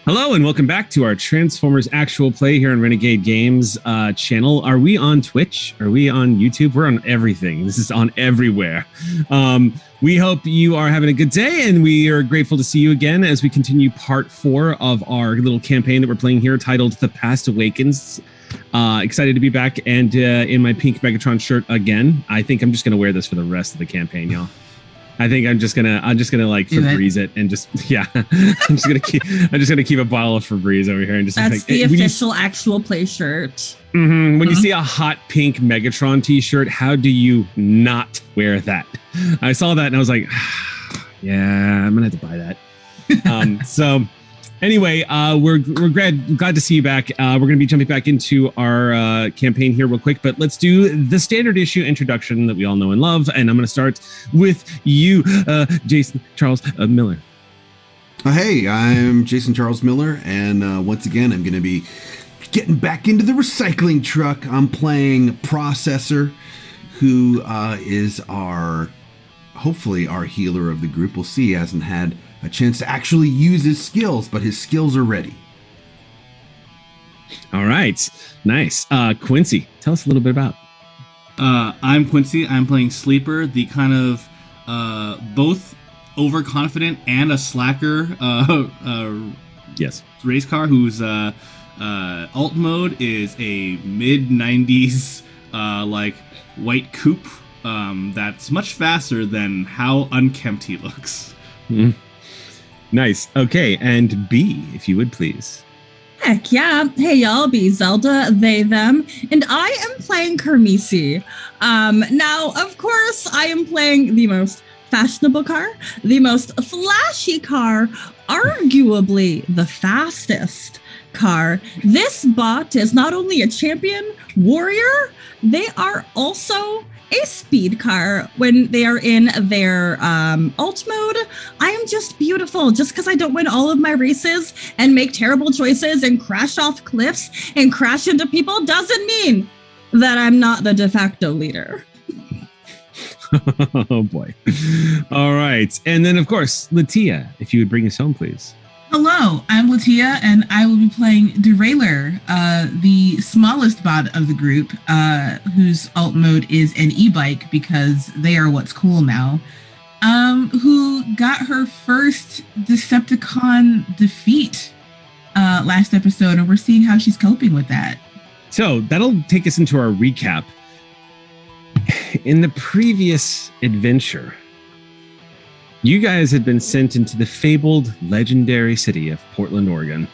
Hello and welcome back to our Transformers Actual Play here on Renegade Games channel. Are we on Twitch? Are we on YouTube? We're on everything. This is on everywhere. We hope you are having a good day, and we are grateful to see you again as we continue part 4 of our little campaign that we're playing here titled The Past Awakens. Excited to be back and in my pink Megatron shirt again. I think I'm just going to wear this for the rest of the campaign, y'all. I think I'm just gonna like Febreze it and just I'm just gonna keep a bottle of Febreze over here and just that's like, the official actual play shirt. Mm-hmm. When you see a hot pink Megatron t-shirt, how do you not wear that? I saw that and I was like, yeah, I'm gonna have to buy that. So anyway, we're glad to see you back. We're going to be jumping back into our campaign here real quick, but let's do the standard issue introduction that we all know and love. And I'm going to start with you, Jason Charles Miller. Hey, I'm Jason Charles Miller, and once again, I'm going to be getting back into the recycling truck. I'm playing Processor, who is hopefully our healer of the group. We'll see. He hasn't had a chance to actually use his skills, but his skills are ready. All right. Nice. Quincy, tell us a little bit about. I'm Quincy. I'm playing Sleeper, the kind of both overconfident and a slacker yes, race car whose alt mode is a mid-90s like white coupe that's much faster than how unkempt he looks. Mm-hmm. Nice. Okay, and B, if you would please. Heck yeah. Hey y'all, be Zelda, they, them, and I am playing Kermisi. Now, of course, I am playing the most fashionable car, the most flashy car, arguably the fastest car. This bot is not only a champion warrior, they are also a speed car when they are in their alt mode. I am just beautiful. Just because I don't win all of my races and make terrible choices and crash off cliffs and crash into people doesn't mean that I'm not the de facto leader. Oh boy. All right. And then of course, Latia, if you would bring us home, please. Hello, I'm Latia, and I will be playing Derailer, the smallest bot of the group, whose alt mode is an e-bike because they are what's cool now, who got her first Decepticon defeat last episode, and we're seeing how she's coping with that. So that'll take us into our recap. In the previous adventure, you guys had been sent into the fabled legendary city of Portland, Oregon,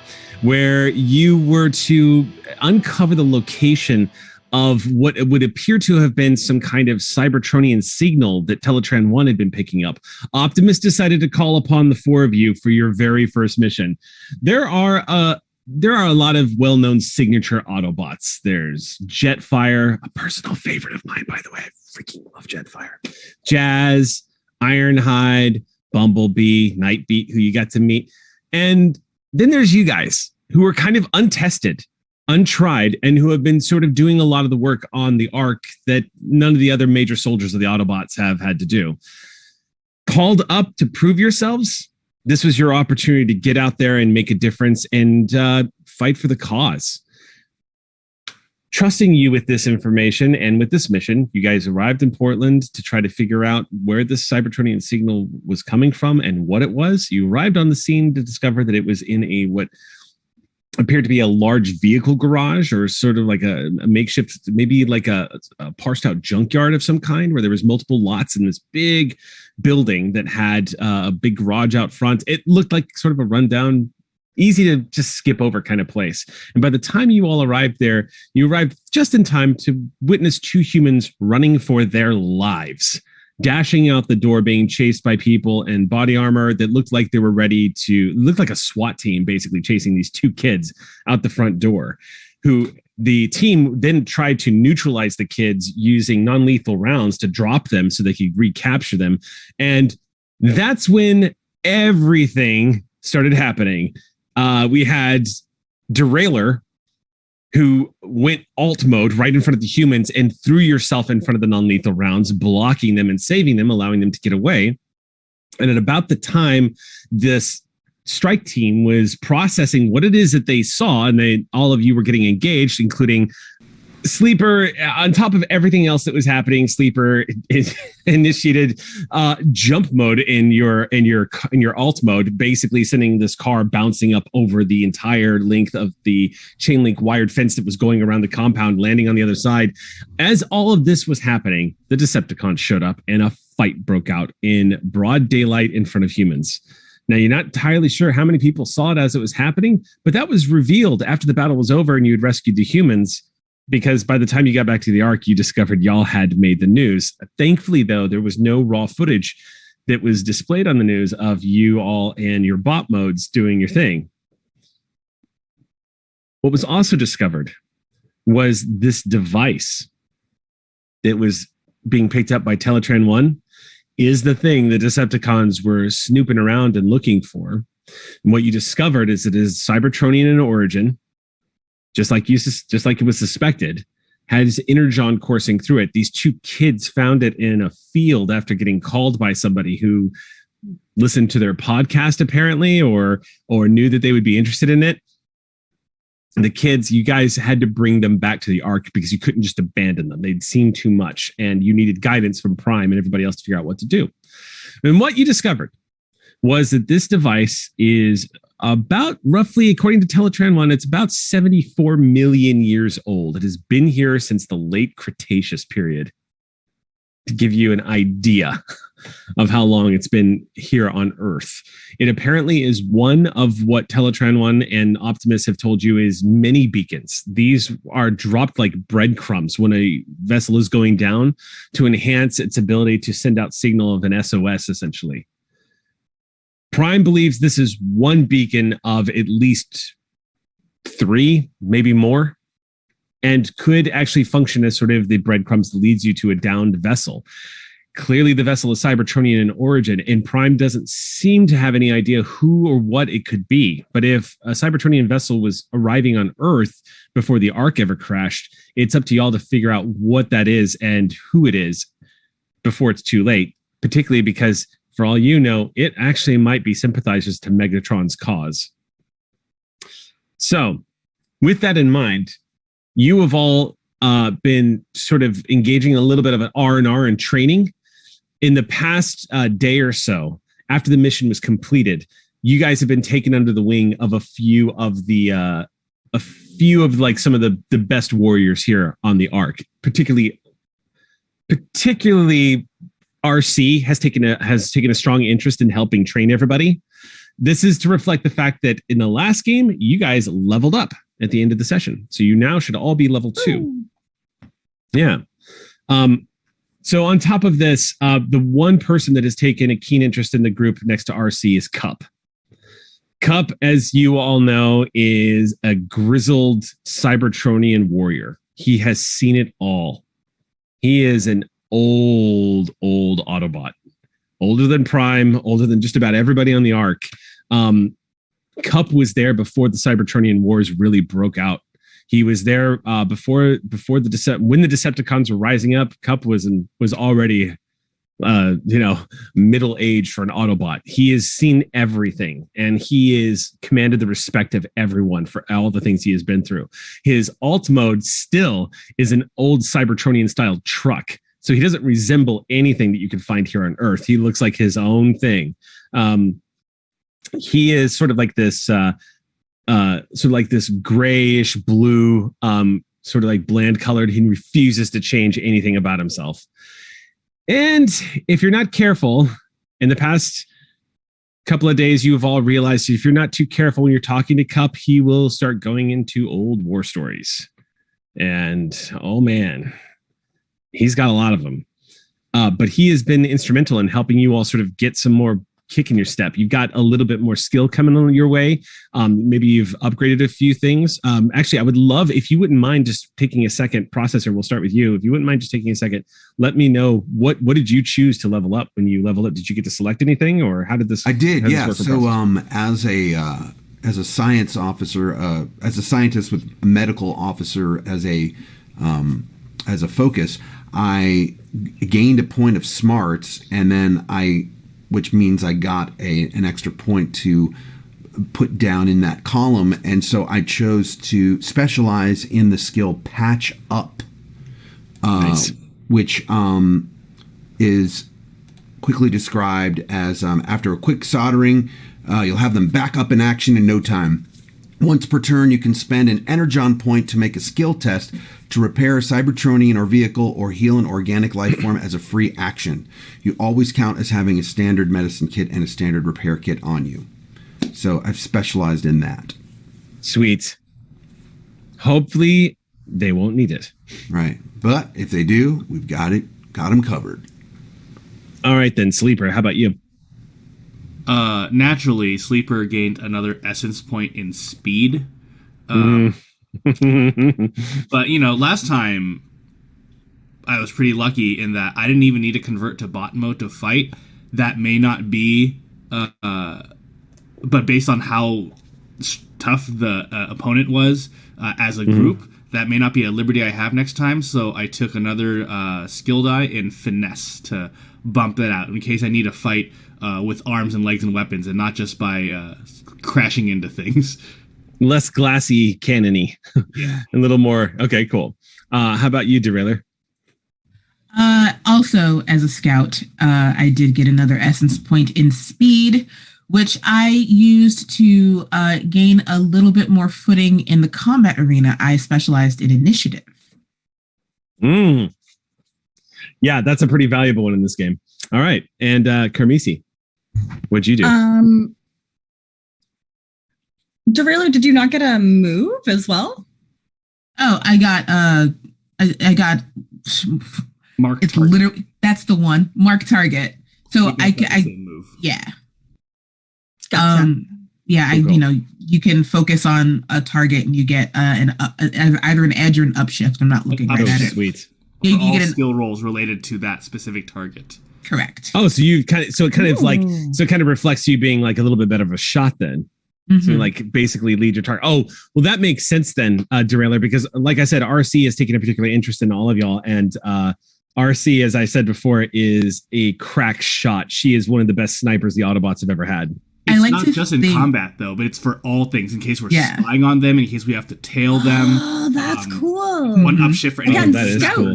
where you were to uncover the location of what would appear to have been some kind of Cybertronian signal that Teletran 1 had been picking up. Optimus decided to call upon the four of you for your very first mission. There are a lot of well-known signature Autobots. There's Jetfire, a personal favorite of mine, by the way. I freaking love Jetfire. Jazz, Ironhide, Bumblebee, Nightbeat, who you got to meet. And then there's you guys who are kind of untested, untried, and who have been sort of doing a lot of the work on the arc that none of the other major soldiers of the Autobots have had to do. Called up to prove yourselves, this was your opportunity to get out there and make a difference and fight for the cause. Trusting you with this information and with this mission, you guys arrived in Portland to try to figure out where this Cybertronian signal was coming from and what it was. You arrived on the scene to discover that it was in what appeared to be a large vehicle garage, or sort of like a makeshift, maybe like a parsed out junkyard of some kind, where there was multiple lots in this big building that had a big garage out front. It looked like sort of a rundown, easy to just skip over kind of place. And by the time you all arrived there, you arrived just in time to witness two humans running for their lives, dashing out the door, being chased by people in body armor that looked like they were looked like a SWAT team, basically chasing these two kids out the front door, who the team then tried to neutralize the kids using non-lethal rounds to drop them so they could recapture them. And that's when everything started happening. We had Derailer, who went alt mode right in front of the humans and threw yourself in front of the non-lethal rounds, blocking them and saving them, allowing them to get away. And at about the time this strike team was processing what it is that they saw, and all of you were getting engaged, including Sleeper. On top of everything else that was happening, Sleeper initiated jump mode in your alt mode, basically sending this car bouncing up over the entire length of the chain link wired fence that was going around the compound, landing on the other side. As all of this was happening, the Decepticons showed up and a fight broke out in broad daylight in front of humans. Now, you're not entirely sure how many people saw it as it was happening, but that was revealed after the battle was over and you had rescued the humans. Because by the time you got back to the Ark, you discovered y'all had made the news. Thankfully, though, there was no raw footage that was displayed on the news of you all and your bot modes doing your thing. What was also discovered was this device that was being picked up by Teletran 1 is the thing the Decepticons were snooping around and looking for. And what you discovered is it is Cybertronian in origin. Just like it was suspected, has energon coursing through it. These two kids found it in a field after getting called by somebody who listened to their podcast, apparently, or knew that they would be interested in it. And the kids, you guys had to bring them back to the Ark because you couldn't just abandon them. They'd seen too much, and you needed guidance from Prime and everybody else to figure out what to do. And what you discovered was that this device is about, roughly, according to Teletran 1, it's about 74 million years old. It has been here since the late Cretaceous period, to give you an idea of how long it's been here on Earth. It apparently is one of what Teletran 1 and Optimus have told you is many beacons. These are dropped like breadcrumbs when a vessel is going down to enhance its ability to send out signal of an SOS, essentially. Prime believes this is one beacon of at least 3, maybe more, and could actually function as sort of the breadcrumbs that leads you to a downed vessel. Clearly, the vessel is Cybertronian in origin, and Prime doesn't seem to have any idea who or what it could be. But if a Cybertronian vessel was arriving on Earth before the Ark ever crashed, it's up to y'all to figure out what that is and who it is before it's too late, particularly because, for all you know, it actually might be sympathizers to Megatron's cause. So, with that in mind, you have all been sort of engaging a little bit of an R&R and training. In the past day or so, after the mission was completed, you guys have been taken under the wing of a few of like some of the best warriors here on the Ark. Particularly RC has taken a strong interest in helping train everybody. This is to reflect the fact that in the last game, you guys leveled up at the end of the session. So you now should all be level 2. Ooh. Yeah. So on top of this, the one person that has taken a keen interest in the group next to RC is Cup. Cup, as you all know, is a grizzled Cybertronian warrior. He has seen it all. He is an old Autobot. Older than Prime, older than just about everybody on the Ark. Cup was there before the Cybertronian Wars really broke out. He was there before when the Decepticons were rising up. Cup was already middle age for an Autobot. He has seen everything, and he is commanded the respect of everyone for all the things he has been through. His alt mode still is an old Cybertronian style truck, so he doesn't resemble anything that you can find here on Earth. He looks like his own thing. He is sort of like this grayish blue, sort of like bland colored. He refuses to change anything about himself. And if you're not careful, in the past couple of days, you've all realized if you're not too careful when you're talking to Cup, he will start going into old war stories. And oh man, he's got a lot of them. But he has been instrumental in helping you all sort of get some more kick in your step. You've got a little bit more skill coming on your way. Maybe you've upgraded a few things. Actually, I would love if you wouldn't mind just taking a second. Processor, we'll start with you. If you wouldn't mind just taking a second, let me know what did you choose to level up when you leveled up? Did you get to select anything, or how did this? I did, yeah. So as a science officer, as a scientist with a medical officer as a focus, I gained a point of smarts, and then which means I got an extra point to put down in that column. And so I chose to specialize in the skill Patch Up, Nice. which is quickly described as after a quick soldering, you'll have them back up in action in no time. Once per turn, you can spend an Energon point to make a skill test to repair a Cybertronian or vehicle or heal an organic life form as a free action. You always count as having a standard medicine kit and a standard repair kit on you. So I've specialized in that. Sweet. Hopefully they won't need it. Right. But if they do, we've got them covered. All right, then, Sleeper, how about you? Naturally, Sleeper gained another essence point in speed. But, last time I was pretty lucky in that I didn't even need to convert to bot mode to fight. That may not be, but based on how tough the opponent was as a group, that may not be a liberty I have next time. So I took another skill die in Finesse to bump that out in case I need to fight with arms and legs and weapons and not just by crashing into things. Less glassy cannony. Yeah. A little more. Okay, cool. How about you, Derailer? Also, as a scout, I did get another essence point in speed, which I used to gain a little bit more footing in the combat arena. I specialized in initiative. Yeah, that's a pretty valuable one in this game. All right. And Kermisi, what'd you do? Derailer, did you not get a move as well? Oh, I got Mark. It's target. literally that's the one. Mark target. So I move. Yeah. Gotcha. You can focus on a target and you get either an edge or an upshift. I'm not looking right at it. Sweet. Yeah, For you all get skill rolls related to that specific target. Correct. Oh, so it kind of reflects you being like a little bit better of a shot then. So you like basically lead your target. Oh, well, that makes sense then, Derailer, because like I said, RC has taken a particular interest in all of y'all. And RC, as I said before, is a crack shot. She is one of the best snipers the Autobots have ever had. It's not just in combat, though, but it's for all things in case we're spying on them, in case we have to tail them. Oh, that's cool. One upshift for anyone that is cool.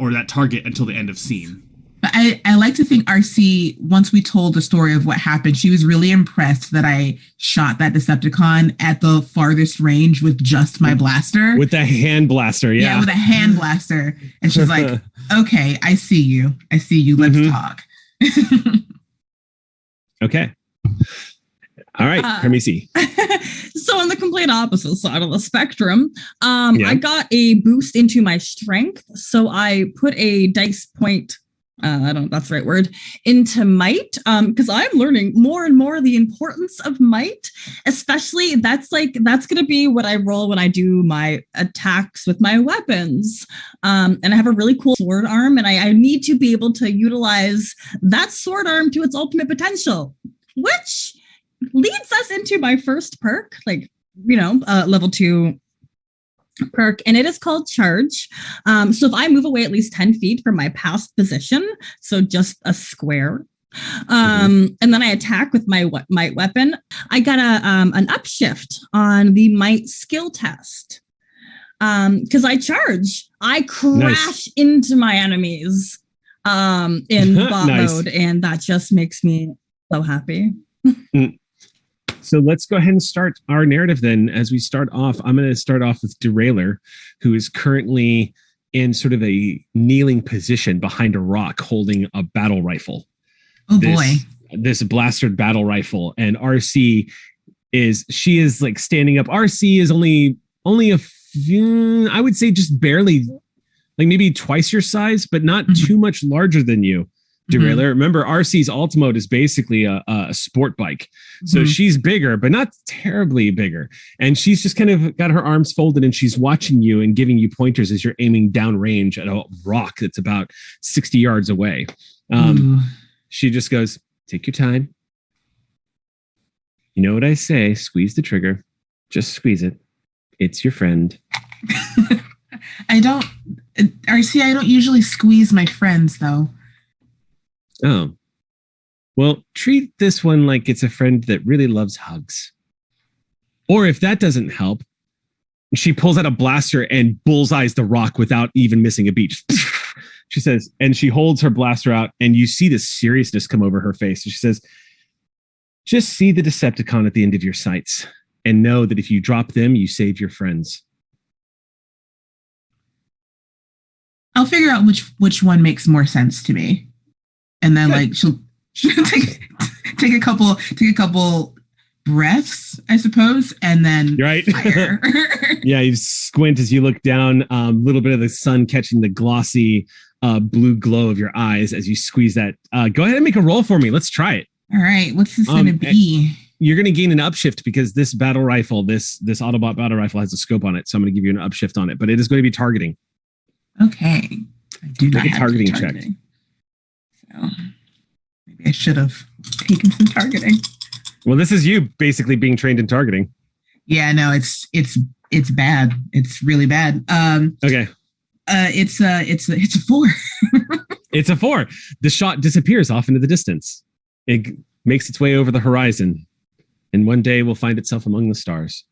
Or that target until the end of scene. But I like to think RC, once we told the story of what happened, she was really impressed that I shot that Decepticon at the farthest range with just my blaster. With a hand blaster, yeah. Yeah, with a hand blaster. And she's like, okay, I see you. Let's talk. Okay. All right, Kermisi. So on the complete opposite side of the spectrum, I got a boost into my strength. So I put a dice point, I don't know if that's the right word, into might, because I'm learning more and more the importance of might, especially that's going to be what I roll when I do my attacks with my weapons. And I have a really cool sword arm, and I need to be able to utilize that sword arm to its ultimate potential, which leads us into my first perk, level 2 perk, and it is called Charge. So if I move away at least 10 feet from my past position, so just a square, and then I attack with my weapon, I got an upshift on the might skill test. Because I charge, I crash into my enemies in bot mode, and that just makes me so happy. So let's go ahead and start our narrative then. As we start off, I'm going to start off with Derailer, who is currently in sort of a kneeling position behind a rock holding a battle rifle. Oh boy. This blastered battle rifle. And RC is like standing up. RC is only a few, I would say just barely, like maybe twice your size, but not too much larger than you. Derailer. Remember, RC's alt mode is basically a sport bike. So she's bigger, but not terribly bigger. And she's just kind of got her arms folded and she's watching you and giving you pointers as you're aiming downrange at a rock that's about 60 yards away. She just goes, take your time. You know what I say? Squeeze the trigger. Just squeeze it. It's your friend. RC, I don't usually squeeze my friends, though. Oh, Well, treat this one like it's a friend that really loves hugs. Or if that doesn't help, she pulls out a blaster and bullseyes the rock without even missing a beat. She says, and she holds her blaster out, and you see the seriousness come over her face. She says, just see the Decepticon at the end of your sights and know that if you drop them, you save your friends. I'll figure out which one makes more sense to me. And then like she'll take a couple breaths, I suppose, and then You're right. fire. Yeah, you squint as you look down, a little bit of the sun catching the glossy blue glow of your eyes as you squeeze that. Go ahead and make a roll for me. Let's try it. All right, what's this going to be? You're going to gain an upshift because this battle rifle, this Autobot battle rifle has a scope on it. So I'm going to give you an upshift on it, but it is going to be targeting. Okay. I do not Make a have targeting check. So maybe I should have taken some targeting. Well, this is you basically being trained in targeting. Yeah, no, it's bad. It's really bad. Okay. It's a 4. It's a 4. The shot disappears off into the distance. It makes its way over the horizon, and one day will find itself among the stars.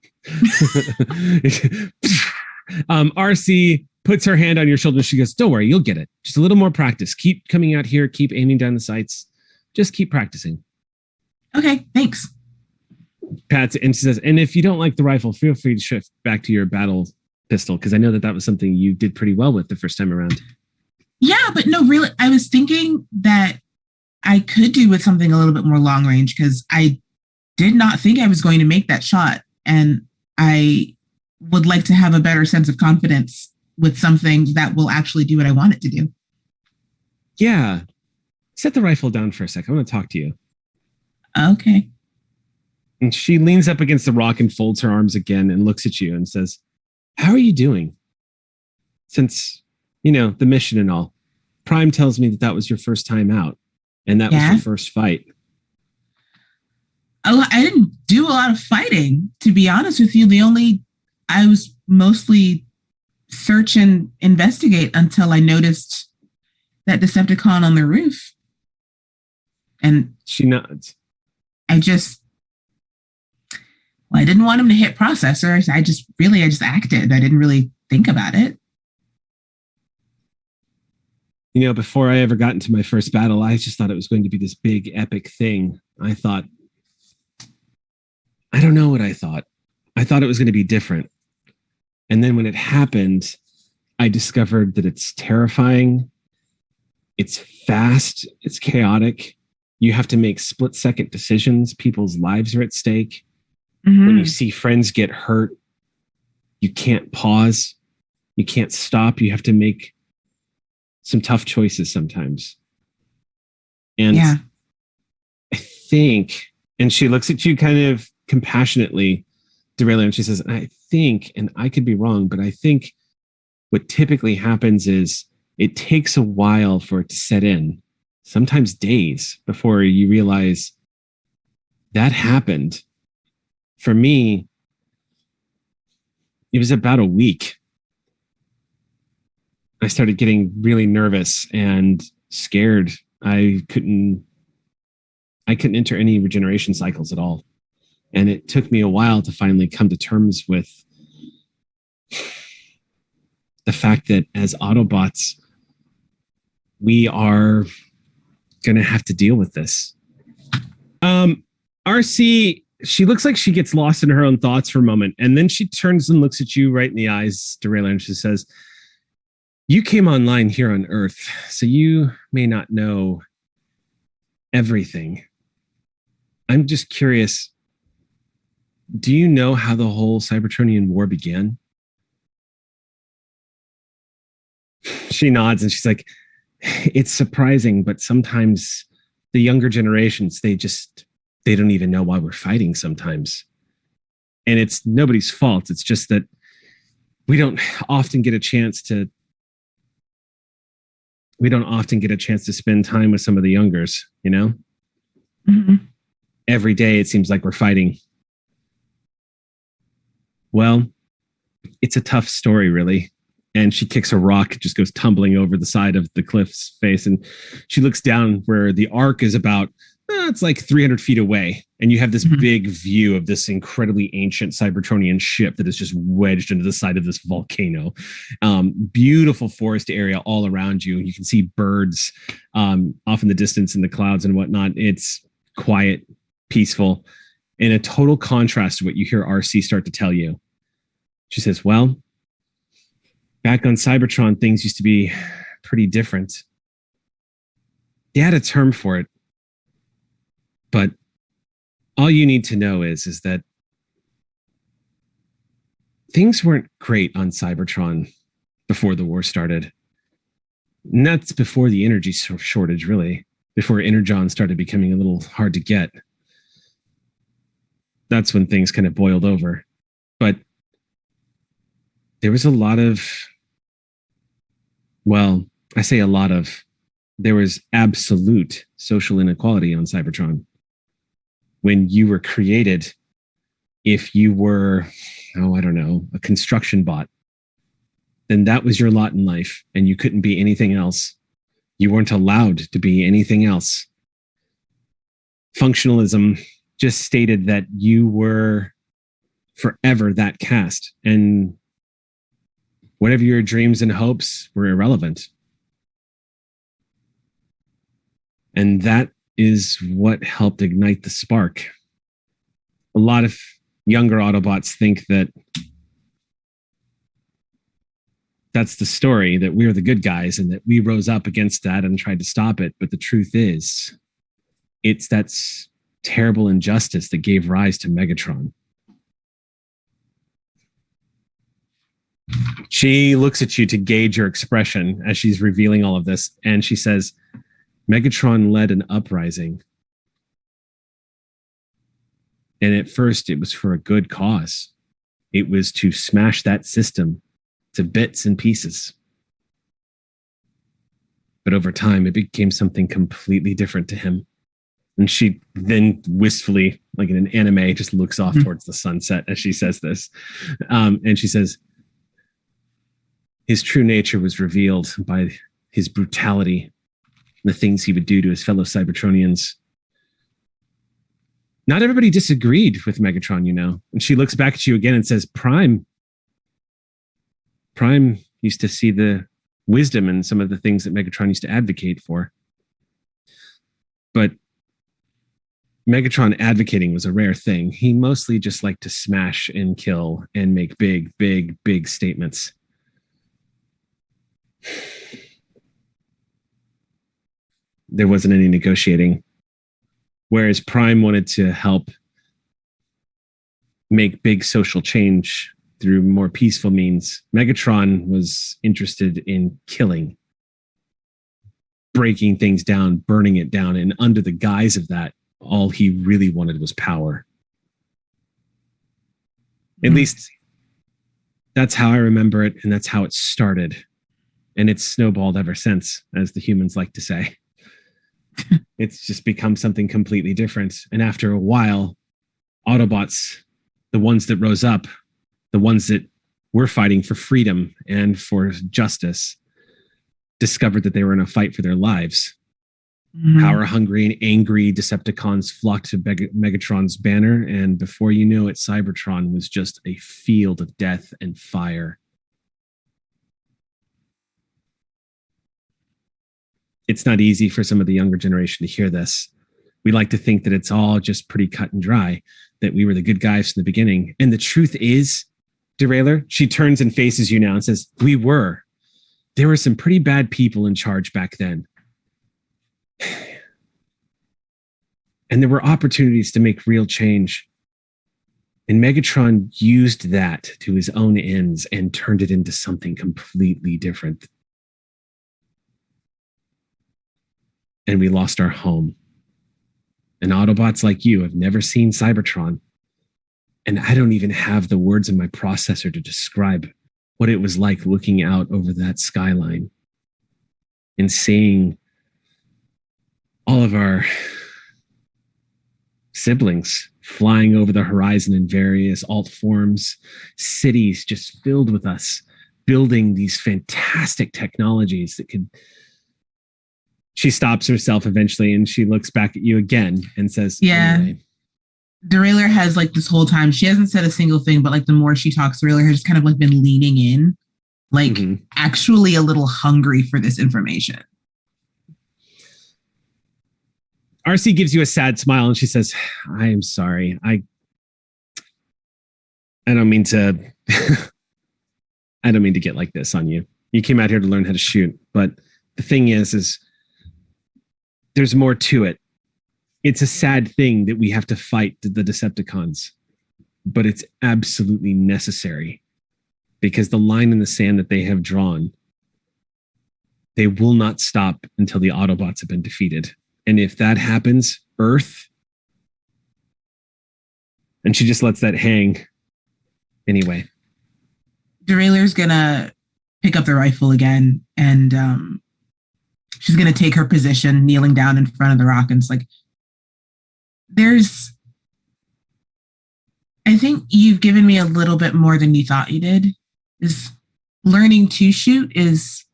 RC puts her hand on your shoulder. She goes, don't worry, you'll get it. Just a little more practice. Keep coming out here. Keep aiming down the sights. Just keep practicing. Okay, thanks. Pat, and she says, and if you don't like the rifle, feel free to shift back to your battle pistol, because I know that was something you did pretty well with the first time around. Yeah, but no, really, I was thinking that I could do with something a little bit more long range because I did not think I was going to make that shot. And I would like to have a better sense of confidence with something that will actually do what I want it to do. Yeah. Set the rifle down for a sec. I want to talk to you. Okay. And she leans up against the rock and folds her arms again and looks at you and says, how are you doing? Since, the mission and all, Prime tells me that was your first time out and that was your first fight. Oh, I didn't do a lot of fighting, to be honest with you. I was mostly search and investigate until I noticed that Decepticon on the roof. And she nods. I didn't want him to hit processor. I just acted. I didn't really think about it. Before I ever got into my first battle, I just thought it was going to be this big epic thing. I don't know what I thought. I thought it was going to be different. And then when it happened, I discovered that it's terrifying. It's fast. It's chaotic. You have to make split-second decisions. People's lives are at stake. Mm-hmm. When you see friends get hurt, you can't pause. You can't stop. You have to make some tough choices sometimes. And I think, and she looks at you kind of compassionately, Derailer, and she says, I think, and I could be wrong, but I think what typically happens is it takes a while for it to set in, sometimes days, before you realize that happened. For me, it was about a week. I started getting really nervous and scared. I couldn't enter any regeneration cycles at all. And it took me a while to finally come to terms with the fact that as Autobots, we are going to have to deal with this. RC, she looks like she gets lost in her own thoughts for a moment. And then she turns and looks at you right in the eyes, Derailer, and she says, you came online here on Earth, so you may not know everything. I'm just curious, do you know how the whole Cybertronian War began? She nods and she's like, it's surprising, but sometimes the younger generations, they don't even know why we're fighting sometimes. And it's nobody's fault. It's just that we don't often get a chance to spend time with some of the youngers, Mm-hmm. Every day it seems like we're fighting. Well, it's a tough story, really. And she kicks a rock, it just goes tumbling over the side of the cliff's face. And she looks down where the arc is about It's like 300 feet away. And you have this big view of this incredibly ancient Cybertronian ship that is just wedged into the side of this volcano. Beautiful forest area all around you. You can see birds off in the distance in the clouds and whatnot. It's quiet, peaceful, in a total contrast to what you hear RC start to tell you. She says, well, back on Cybertron, things used to be pretty different. They had a term for it. But all you need to know is that things weren't great on Cybertron before the war started. And that's before the energy shortage, really. Before Energon started becoming a little hard to get. That's when things kind of boiled over. But there was a lot of, well, I say a lot of, there was absolute social inequality on Cybertron. When you were created, if you were, a construction bot, then that was your lot in life and you couldn't be anything else. You weren't allowed to be anything else. Functionalism just stated that you were forever that caste, and whatever your dreams and hopes were irrelevant. And that is what helped ignite the spark. A lot of younger Autobots think that that's the story, that we're the good guys and that we rose up against that and tried to stop it. But the truth is, it's that terrible injustice that gave rise to Megatron. She looks at you to gauge your expression as she's revealing all of this, and she says, Megatron led an uprising. And at first, it was for a good cause. It was to smash that system to bits and pieces. But over time, it became something completely different to him. And she then wistfully, like in an anime, just looks off towards the sunset as she says this. And she says, his true nature was revealed by his brutality, the things he would do to his fellow Cybertronians. Not everybody disagreed with Megatron, you know. And she looks back at you again and says, Prime used to see the wisdom in some of the things that Megatron used to advocate for. But Megatron advocating was a rare thing. He mostly just liked to smash and kill and make big, big, big statements. There wasn't any negotiating. Whereas Prime wanted to help make big social change through more peaceful means, Megatron was interested in killing, breaking things down, burning it down. And under the guise of that, all he really wanted was power. At least that's how I remember it. And that's how it started. And it's snowballed ever since, as the humans like to say. It's just become something completely different. And after a while, Autobots, the ones that rose up, the ones that were fighting for freedom and for justice, discovered that they were in a fight for their lives. Power-hungry and angry Decepticons flocked to Megatron's banner, and before you know it, Cybertron was just a field of death and fire. It's not easy for some of the younger generation to hear this. We like to think that it's all just pretty cut and dry, that we were the good guys from the beginning. And the truth is, Derailer, she turns and faces you now and says, we were. There were some pretty bad people in charge back then. And there were opportunities to make real change. And Megatron used that to his own ends and turned it into something completely different. And we lost our home. And Autobots like you have never seen Cybertron. And I don't even have the words in my processor to describe what it was like looking out over that skyline and seeing all of our siblings flying over the horizon in various alt forms, cities just filled with us, building these fantastic technologies that could She stops herself eventually and she looks back at you again and says, Yeah. Anyway. Derailer has like this whole time, she hasn't said a single thing, but like the more she talks, Derailer has just kind of like been leaning in, like actually a little hungry for this information. RC gives you a sad smile and she says, I am sorry. I don't mean to I don't mean to get like this on you. You came out here to learn how to shoot, but the thing is there's more to it. It's a sad thing that we have to fight the Decepticons, but it's absolutely necessary because the line in the sand that they have drawn, they will not stop until the Autobots have been defeated. And if that happens, Earth, and she just lets that hang. Anyway. Derailer's gonna pick up the rifle again and she's gonna take her position, kneeling down in front of the rock, and it's like, I think you've given me a little bit more than you thought you did. Is learning to shoot is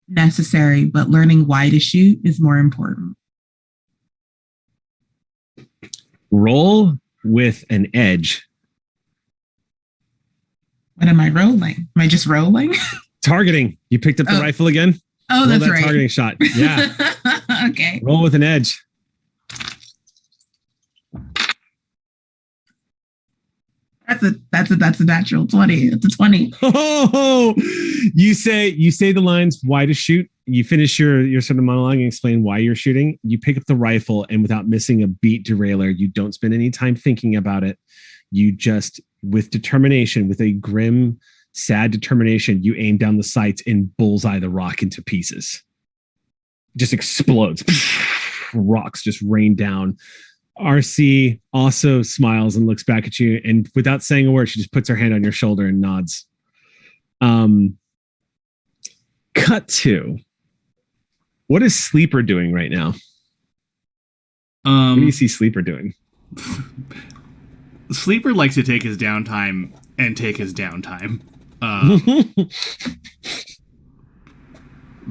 necessary, but learning why to shoot is more important. Roll with an edge. What am I rolling? Am I just rolling? Targeting. You picked up the rifle again? Oh, Roll that's that right. Targeting shot. Yeah. Okay. Roll with an edge. That's a natural 20. It's a 20. Oh, you say the lines why to shoot. You finish your sort of monologue and explain why you're shooting. You pick up the rifle and without missing a beat, Derailer, you don't spend any time thinking about it. You just, with determination, with a grim, sad determination, you aim down the sights and bullseye the rock into pieces. Just explodes. Rocks just rain down. RC also smiles and looks back at you, and without saying a word, she just puts her hand on your shoulder and nods. Cut to. What is Sleeper doing right now? What do you see Sleeper doing? Sleeper likes to take his downtime and take his downtime.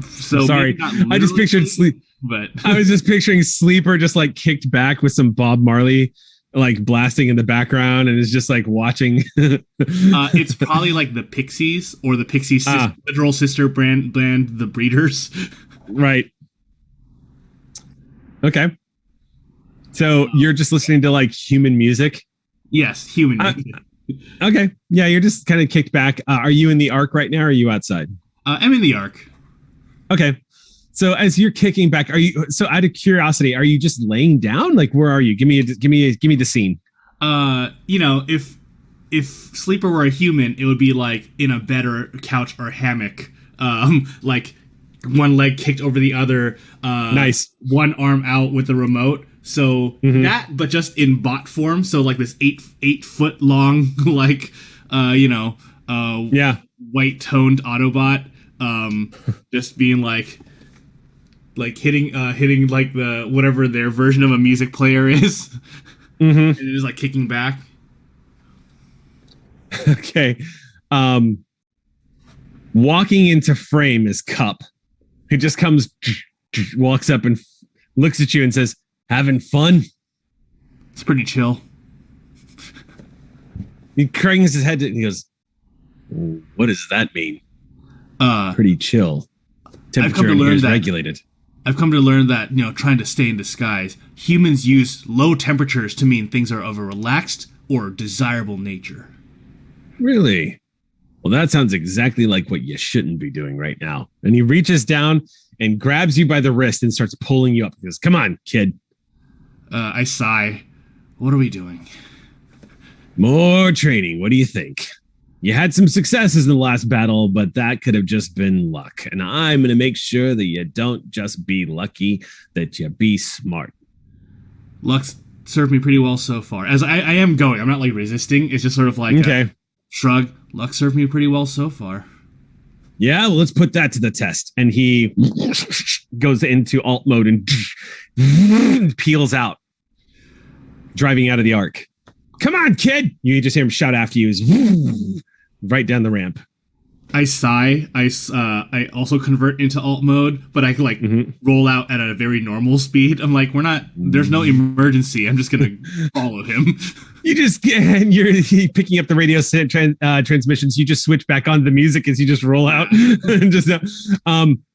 So sorry, I just pictured Sleep. But I was just picturing Sleeper just like kicked back with some Bob Marley like blasting in the background and is just like watching. It's probably like the Pixies or the Pixies literal sister band, The Breeders. Right. Okay. So you're just listening to like human music? Yes, human music. Okay. Yeah, you're just kind of kicked back. Are you in the Ark right now or are you outside? I'm in the Ark. Okay. So as you're kicking back, out of curiosity, are you just laying down? Like, where are you? Give me the scene. If Sleeper were a human, it would be like in a bed or couch or hammock. Like one leg kicked over the other. Nice. One arm out with the remote. So that, but just in bot form. So like this 8 foot long, like, white toned Autobot. Just being like hitting like the whatever their version of a music player is, and it is like kicking back. Okay, walking into frame is Cup, who just walks up and looks at you and says, "Having fun?" It's pretty chill. He cranks his head and he goes, "What does that mean?" Pretty chill. Temperature in here is regulated. I've come to learn that, trying to stay in disguise, humans use low temperatures to mean things are of a relaxed or desirable nature. Really? Well, that sounds exactly like what you shouldn't be doing right now. And he reaches down and grabs you by the wrist and starts pulling you up. He goes, "Come on, kid." I sigh. What are we doing? More training. What do you think? You had some successes in the last battle, but that could have just been luck. And I'm going to make sure that you don't just be lucky, that you be smart. Luck's served me pretty well so far. As I am going, I'm not like resisting. It's just sort of like a shrug. Luck served me pretty well so far. Yeah, well, let's put that to the test. And he goes into alt mode and peels out, driving out of the Ark. "Come on, kid!" You just hear him shout after you. Right down the ramp. I sigh. I also convert into alt mode, but I like roll out at a very normal speed. I'm like, there's no emergency. I'm just gonna follow him. And you're picking up the radio transmissions. You just switch back on the music as you just roll out. And just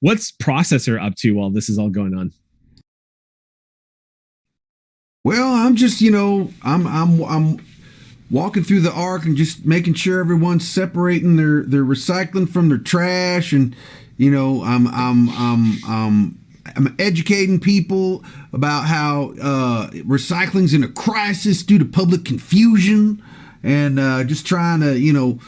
what's Processor up to while this is all going on? Well, I'm just, I'm walking through the arc and just making sure everyone's separating their recycling from their trash, and I'm educating people about how recycling's in a crisis due to public confusion, and just trying to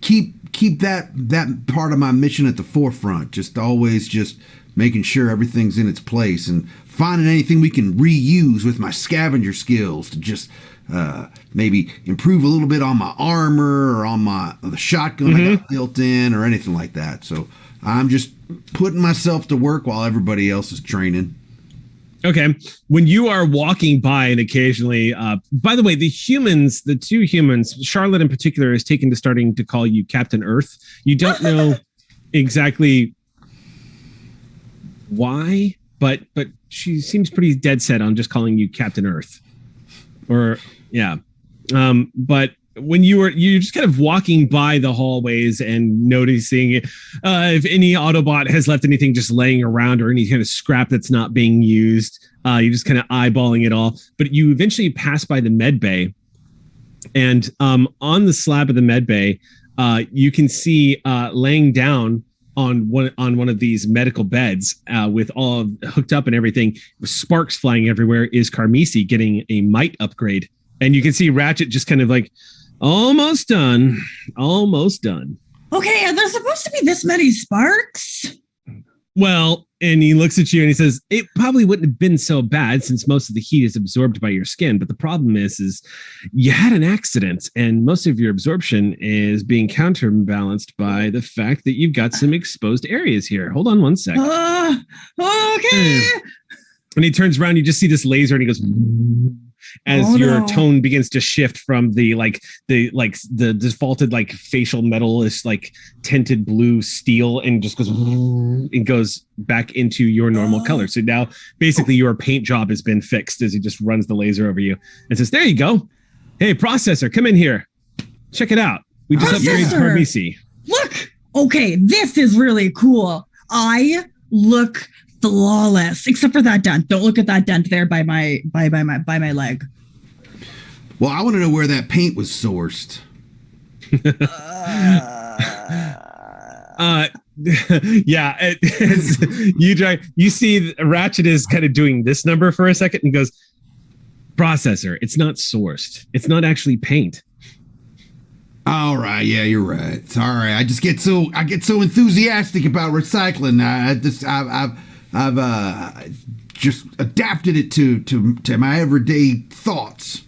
keep that part of my mission at the forefront. Just always just making sure everything's in its place and finding anything we can reuse with my scavenger skills to just maybe improve a little bit on my armor or on the shotgun I got built in or anything like that. So I'm just putting myself to work while everybody else is training. Okay. When you are walking by and occasionally, by the way, the two humans, Charlotte in particular, is taken to starting to call you Captain Earth. You don't know exactly why, but she seems pretty dead set on just calling you Captain Earth. Or yeah. But when you're just kind of walking by the hallways and noticing if any Autobot has left anything just laying around or any kind of scrap that's not being used, you're just kind of eyeballing it all. But you eventually pass by the med bay, and on the slab of the med bay, you can see laying down on one of these medical beds with all hooked up and everything, with sparks flying everywhere, is Carmisi getting a might upgrade. And you can see Ratchet just kind of like, almost done. Okay, are there supposed to be this many sparks? Well, and he looks at you and he says, it probably wouldn't have been so bad since most of the heat is absorbed by your skin. But the problem is you had an accident and most of your absorption is being counterbalanced by the fact that you've got some exposed areas here. Hold on one sec. Okay. When he turns around, you just see this laser and he goes... as your tone begins to shift from the defaulted like facial metal-ish like tinted blue steel and just goes back into your normal color. So now basically your paint job has been fixed as he just runs the laser over you and says, there you go. Hey, Processor, come in here. Check it out. We just upgraded Carmisi. Look, okay, this is really cool. I look flawless, except for that dent. Don't look at that dent there by my leg. Well, I want to know where that paint was sourced. Yeah, you see Ratchet is kind of doing this number for a second and goes, Processor, it's not sourced. It's not actually paint. All right, yeah, you're right. It's all right. I get so enthusiastic about recycling. I've just adapted it to my everyday thoughts.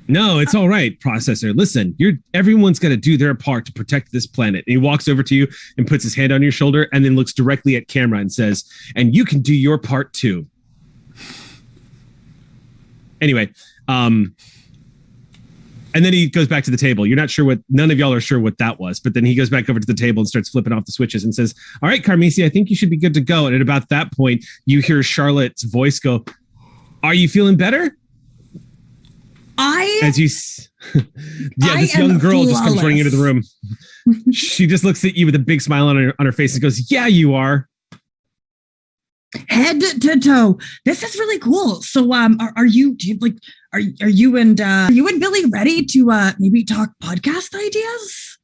No, it's all right, Processor. Listen, everyone's got to do their part to protect this planet. And he walks over to you and puts his hand on your shoulder and then looks directly at camera and says, and you can do your part too. Anyway, and then he goes back to the table. You're not sure none of y'all are sure what that was, but then he goes back over to the table and starts flipping off the switches and says, all right, Carmisi, I think you should be good to go. And at about that point, you hear Charlotte's voice go, are you feeling better? This young girl just comes running into the room. She just looks at you with a big smile on her face and goes, yeah, you are. Head to toe. This is really cool. So, are you and Billy ready to maybe talk podcast ideas?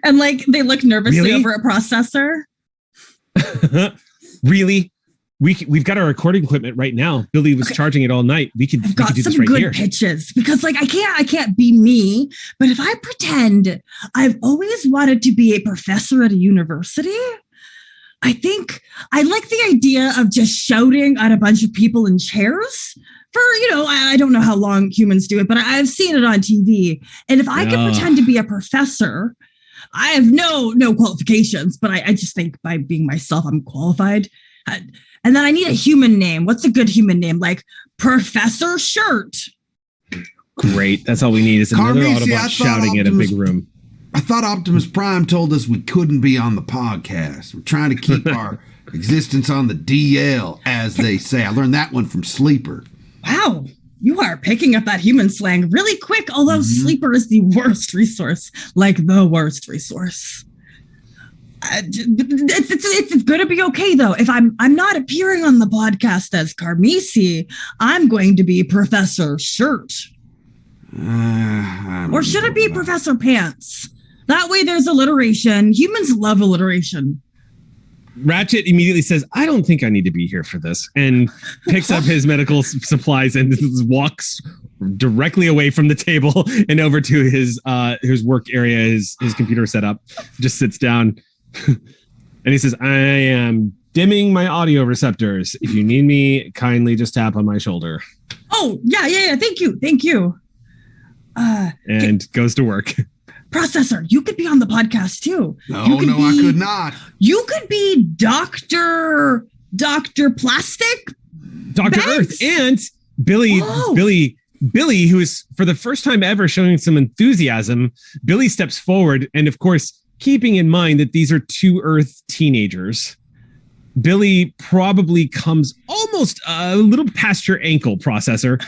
And like they look nervously over at Processor. Really? We've got our recording equipment right now. Billy was charging it all night. We could do this right here. I've got some good pitches because like I can't be me, but if I pretend I've always wanted to be a professor at a university, I think I like the idea of just shouting at a bunch of people in chairs for, I don't know how long humans do it, but I've seen it on TV. And if I could pretend to be a professor, I have no qualifications, but I just think by being myself, I'm qualified. And then I need a human name. What's a good human name? Like Professor Shirt. Great. That's all we need is another Autobot shouting in a big room. I thought Optimus Prime told us we couldn't be on the podcast. We're trying to keep our existence on the DL, as they say. I learned that one from Sleeper. Wow. You are picking up that human slang really quick, although Sleeper is the worst resource. Like the worst resource. It's going to be okay, though. If I'm not appearing on the podcast as Carmisi, I'm going to be Professor Shirt. Or should it be Professor Pants? That way there's alliteration. Humans love alliteration. Ratchet immediately says, I don't think I need to be here for this, and picks up his medical supplies and walks directly away from the table and over to his work area, his computer setup, just sits down. And he says, I am dimming my audio receptors. If you need me, kindly just tap on my shoulder. Oh, yeah. Thank you. And goes to work. Processor, you could be on the podcast too. I could not. You could be Dr. Plastic? Dr. Earth and Billy, who is for the first time ever showing some enthusiasm. Billy steps forward, and of course, keeping in mind that these are two Earth teenagers, Billy probably comes almost a little past your ankle, Processor.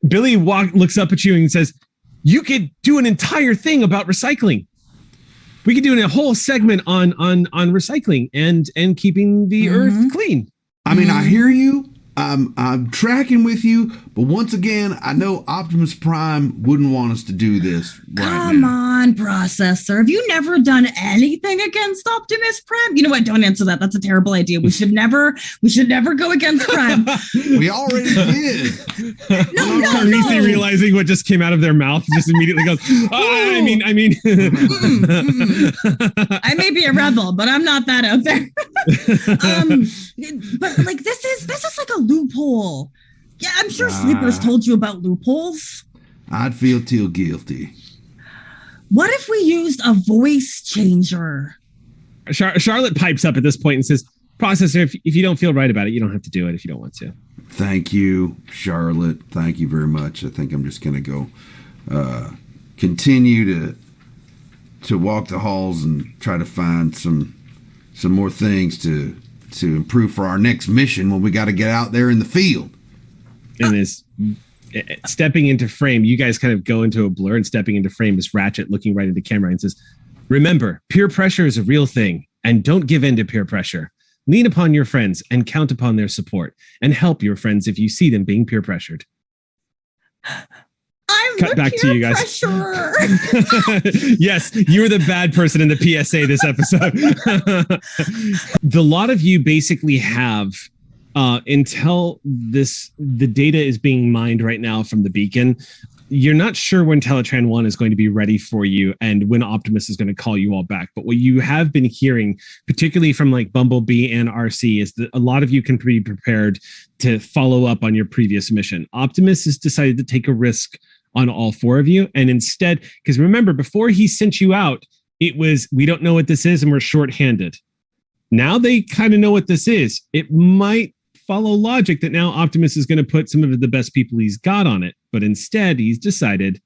Billy looks up at you and says, you could do an entire thing about recycling. We could do a whole segment on recycling and keeping the Earth clean. I mean, I hear you. I'm tracking with you, but once again, I know Optimus Prime wouldn't want us to do this right now. Come on, Processor. Have you never done anything against Optimus Prime? You know what? Don't answer that. That's a terrible idea. We should never go against Prime. We already did. No. Carmisi, realizing what just came out of their mouth, just immediately goes, I mean. I may be a rebel, but I'm not that out there. But like this is like a loophole. Yeah, I'm sure Sleeper's told you about loopholes. I'd feel too guilty. What if we used a voice changer? Charlotte pipes up at this point and says, Processor, if you don't feel right about it, you don't have to do it if you don't want to. Thank you, Charlotte. Thank you very much. I think I'm just going to go continue to walk the halls and try to find some more things to improve for our next mission when we got to get out there in the field. And is stepping into frame, you guys kind of go into a blur, and stepping into frame is Ratchet looking right into camera and says, remember, peer pressure is a real thing, and don't give in to peer pressure. Lean upon your friends and count upon their support, and help your friends if you see them being peer pressured. I'm Cut back to you guys. Yes, you were the bad person in the PSA this episode. The lot of you basically have until the data is being mined right now from the beacon. You're not sure when Teletran 1 is going to be ready for you and when Optimus is going to call you all back. But what you have been hearing, particularly from like Bumblebee and RC, is that a lot of you can be prepared to follow up on your previous mission. Optimus has decided to take a risk on all four of you. And instead, because remember, before he sent you out, it was, we don't know what this is and we're shorthanded. Now they kind of know what this is. It might follow logic that now Optimus is going to put some of the best people he's got on it. But instead, he's decided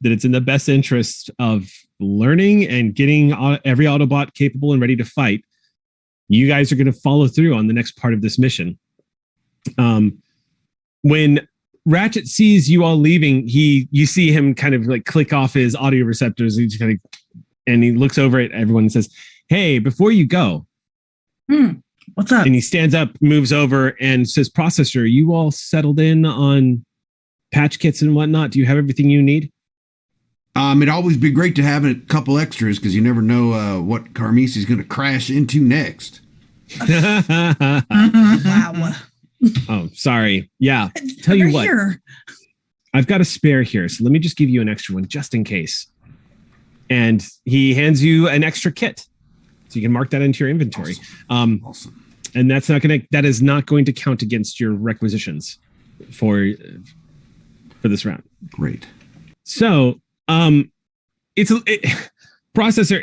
that it's in the best interest of learning and getting every Autobot capable and ready to fight. You guys are going to follow through on the next part of this mission. When Ratchet sees you all leaving, you see him kind of like click off his audio receptors. And he looks over at everyone and says, hey, before you go. What's up? And he stands up, moves over and says, Processor, you all settled in on patch kits and whatnot? Do you have everything you need? It'd always be great to have a couple extras because you never know what Carmisi's going to crash into next. Wow. Oh, sorry. Yeah. Tell you what, I've got a spare here. So let me just give you an extra one just in case. And he hands you an extra kit. So you can mark that into your inventory. Awesome. And that is not going to count against your requisitions for this round. Great. So, Processor,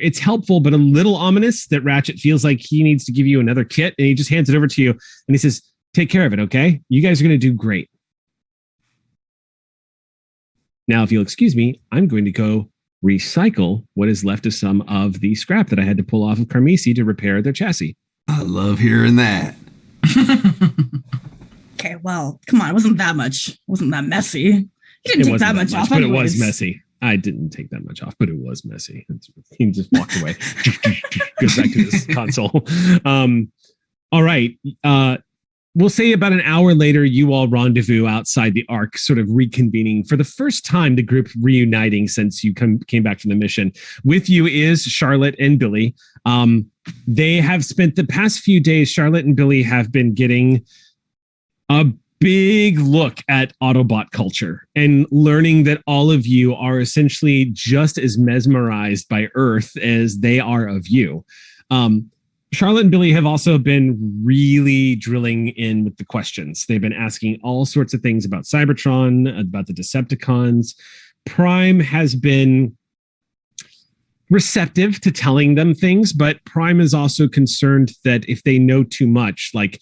it's helpful, but a little ominous that Ratchet feels like he needs to give you another kit, and he just hands it over to you, and he says, take care of it, okay? You guys are going to do great. Now, if you'll excuse me, I'm going to go recycle what is left of some of the scrap that I had to pull off of Carmisi to repair their chassis. I love hearing that. Okay, well, come on. It wasn't that much. It wasn't that messy. You didn't take that much off. But it anyways. was messy. I didn't take that much off, but it was messy. He just walked away. Goes back to his console. All right. We'll say about an hour later, you all rendezvous outside the Ark, sort of reconvening for the first time, the group reuniting since you came back from the mission. With you is Charlotte and Billy. They have spent the past few days, Charlotte and Billy have been getting a big look at Autobot culture and learning that all of you are essentially just as mesmerized by Earth as they are of you. Charlotte and Billy have also been really drilling in with the questions. They've been asking all sorts of things about Cybertron, about the Decepticons. Prime has been receptive to telling them things, but Prime is also concerned that if they know too much, like,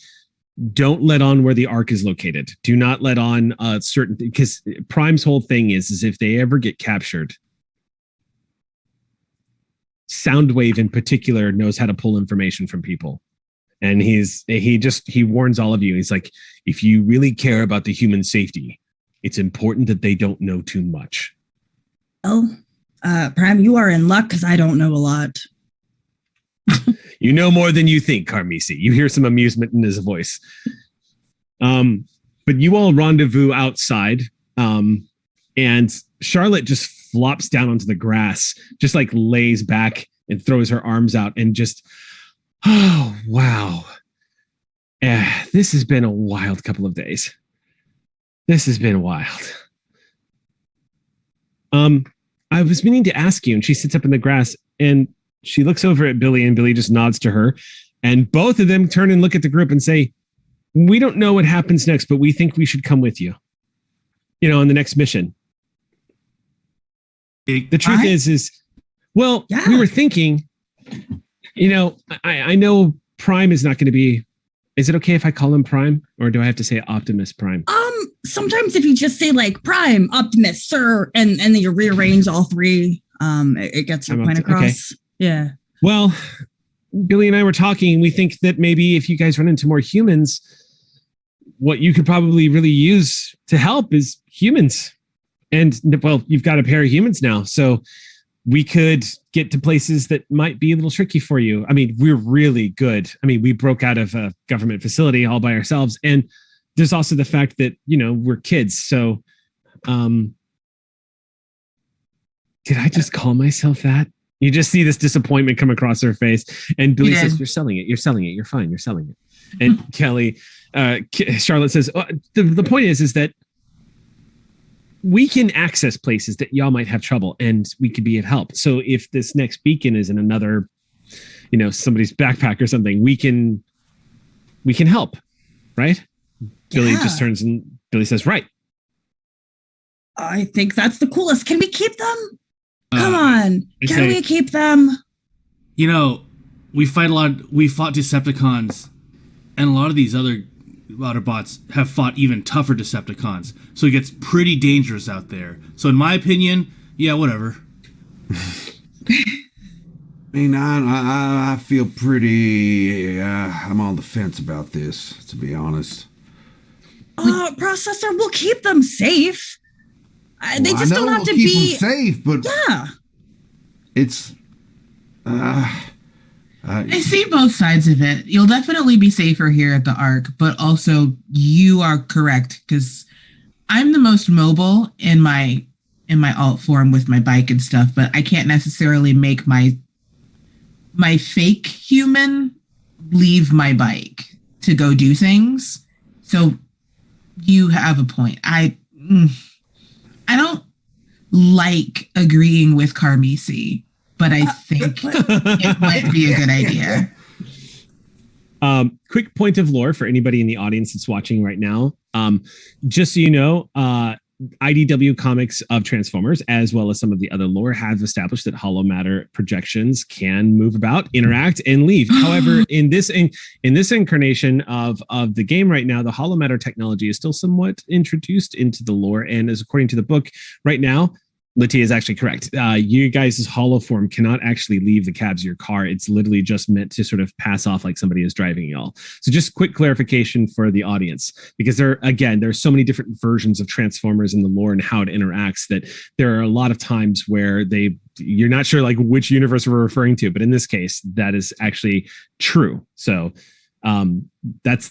don't let on where the Ark is located. Do not let on certain, because Prime's whole thing is if they ever get captured, Soundwave in particular knows how to pull information from people. And he warns all of you. He's like, if you really care about the human safety, it's important that they don't know too much. Oh, Prime, you are in luck because I don't know a lot. You know more than you think, Carmisi. You hear some amusement in his voice. But you all rendezvous outside, and Charlotte just flops down onto the grass, just like lays back and throws her arms out and just, oh, wow. This has been a wild couple of days. This has been wild. I was meaning to ask you, and she sits up in the grass and she looks over at Billy, and Billy just nods to her. And both of them turn and look at the group and say, we don't know what happens next, but we think we should come with you, on the next mission. The truth is, well, yeah. We were thinking, I know Prime is not going to be, is it okay if I call him Prime, or do I have to say Optimus Prime? Sometimes if you just say like Prime, Optimus, Sir, and then you rearrange all three, it gets your point across. Okay. Yeah. Well, Billy and I were talking, and we think that maybe if you guys run into more humans, what you could probably really use to help is humans. And, well, you've got a pair of humans now, so we could get to places that might be a little tricky for you. I mean, we're really good. I mean, we broke out of a government facility all by ourselves. And there's also the fact that, we're kids. So did I just call myself that? You just see this disappointment come across her face. And Billy says, you're selling it. You're selling it. You're fine. You're selling it. And Charlotte says, the point is that we can access places that y'all might have trouble, and we could be of help. So if this next beacon is in another, somebody's backpack or something, we can help, right? Yeah. Billy just turns and Billy says, right. I think that's the coolest. Can we keep them? Come on. Can we keep them? We fought Decepticons, and a lot of these other Autobots have fought even tougher Decepticons. So it gets pretty dangerous out there. So in my opinion, yeah, whatever. I mean, I feel pretty, I'm on the fence about this, to be honest. Processor, we'll keep them safe. They just don't have to keep be them safe, but yeah, it's. I see both sides of it. You'll definitely be safer here at the Ark, but also you are correct because I'm the most mobile in my alt form with my bike and stuff, but I can't necessarily make my fake human leave my bike to go do things. So you have a point. I don't like agreeing with Carmisi, but I think it might be a good idea. Quick point of lore for anybody in the audience that's watching right now. Just so you know, IDW Comics of Transformers, as well as some of the other lore, have established that hollow matter projections can move about, interact, and leave. However, in this incarnation of the game right now, the hollow matter technology is still somewhat introduced into the lore, and as according to the book right now, Latia is actually correct. You guys' hollow form cannot actually leave the cabs of your car. It's literally just meant to sort of pass off like somebody is driving y'all. So just quick clarification for the audience, because there's so many different versions of Transformers in the lore and how it interacts that there are a lot of times where you're not sure like which universe we're referring to, but in this case, that is actually true. So that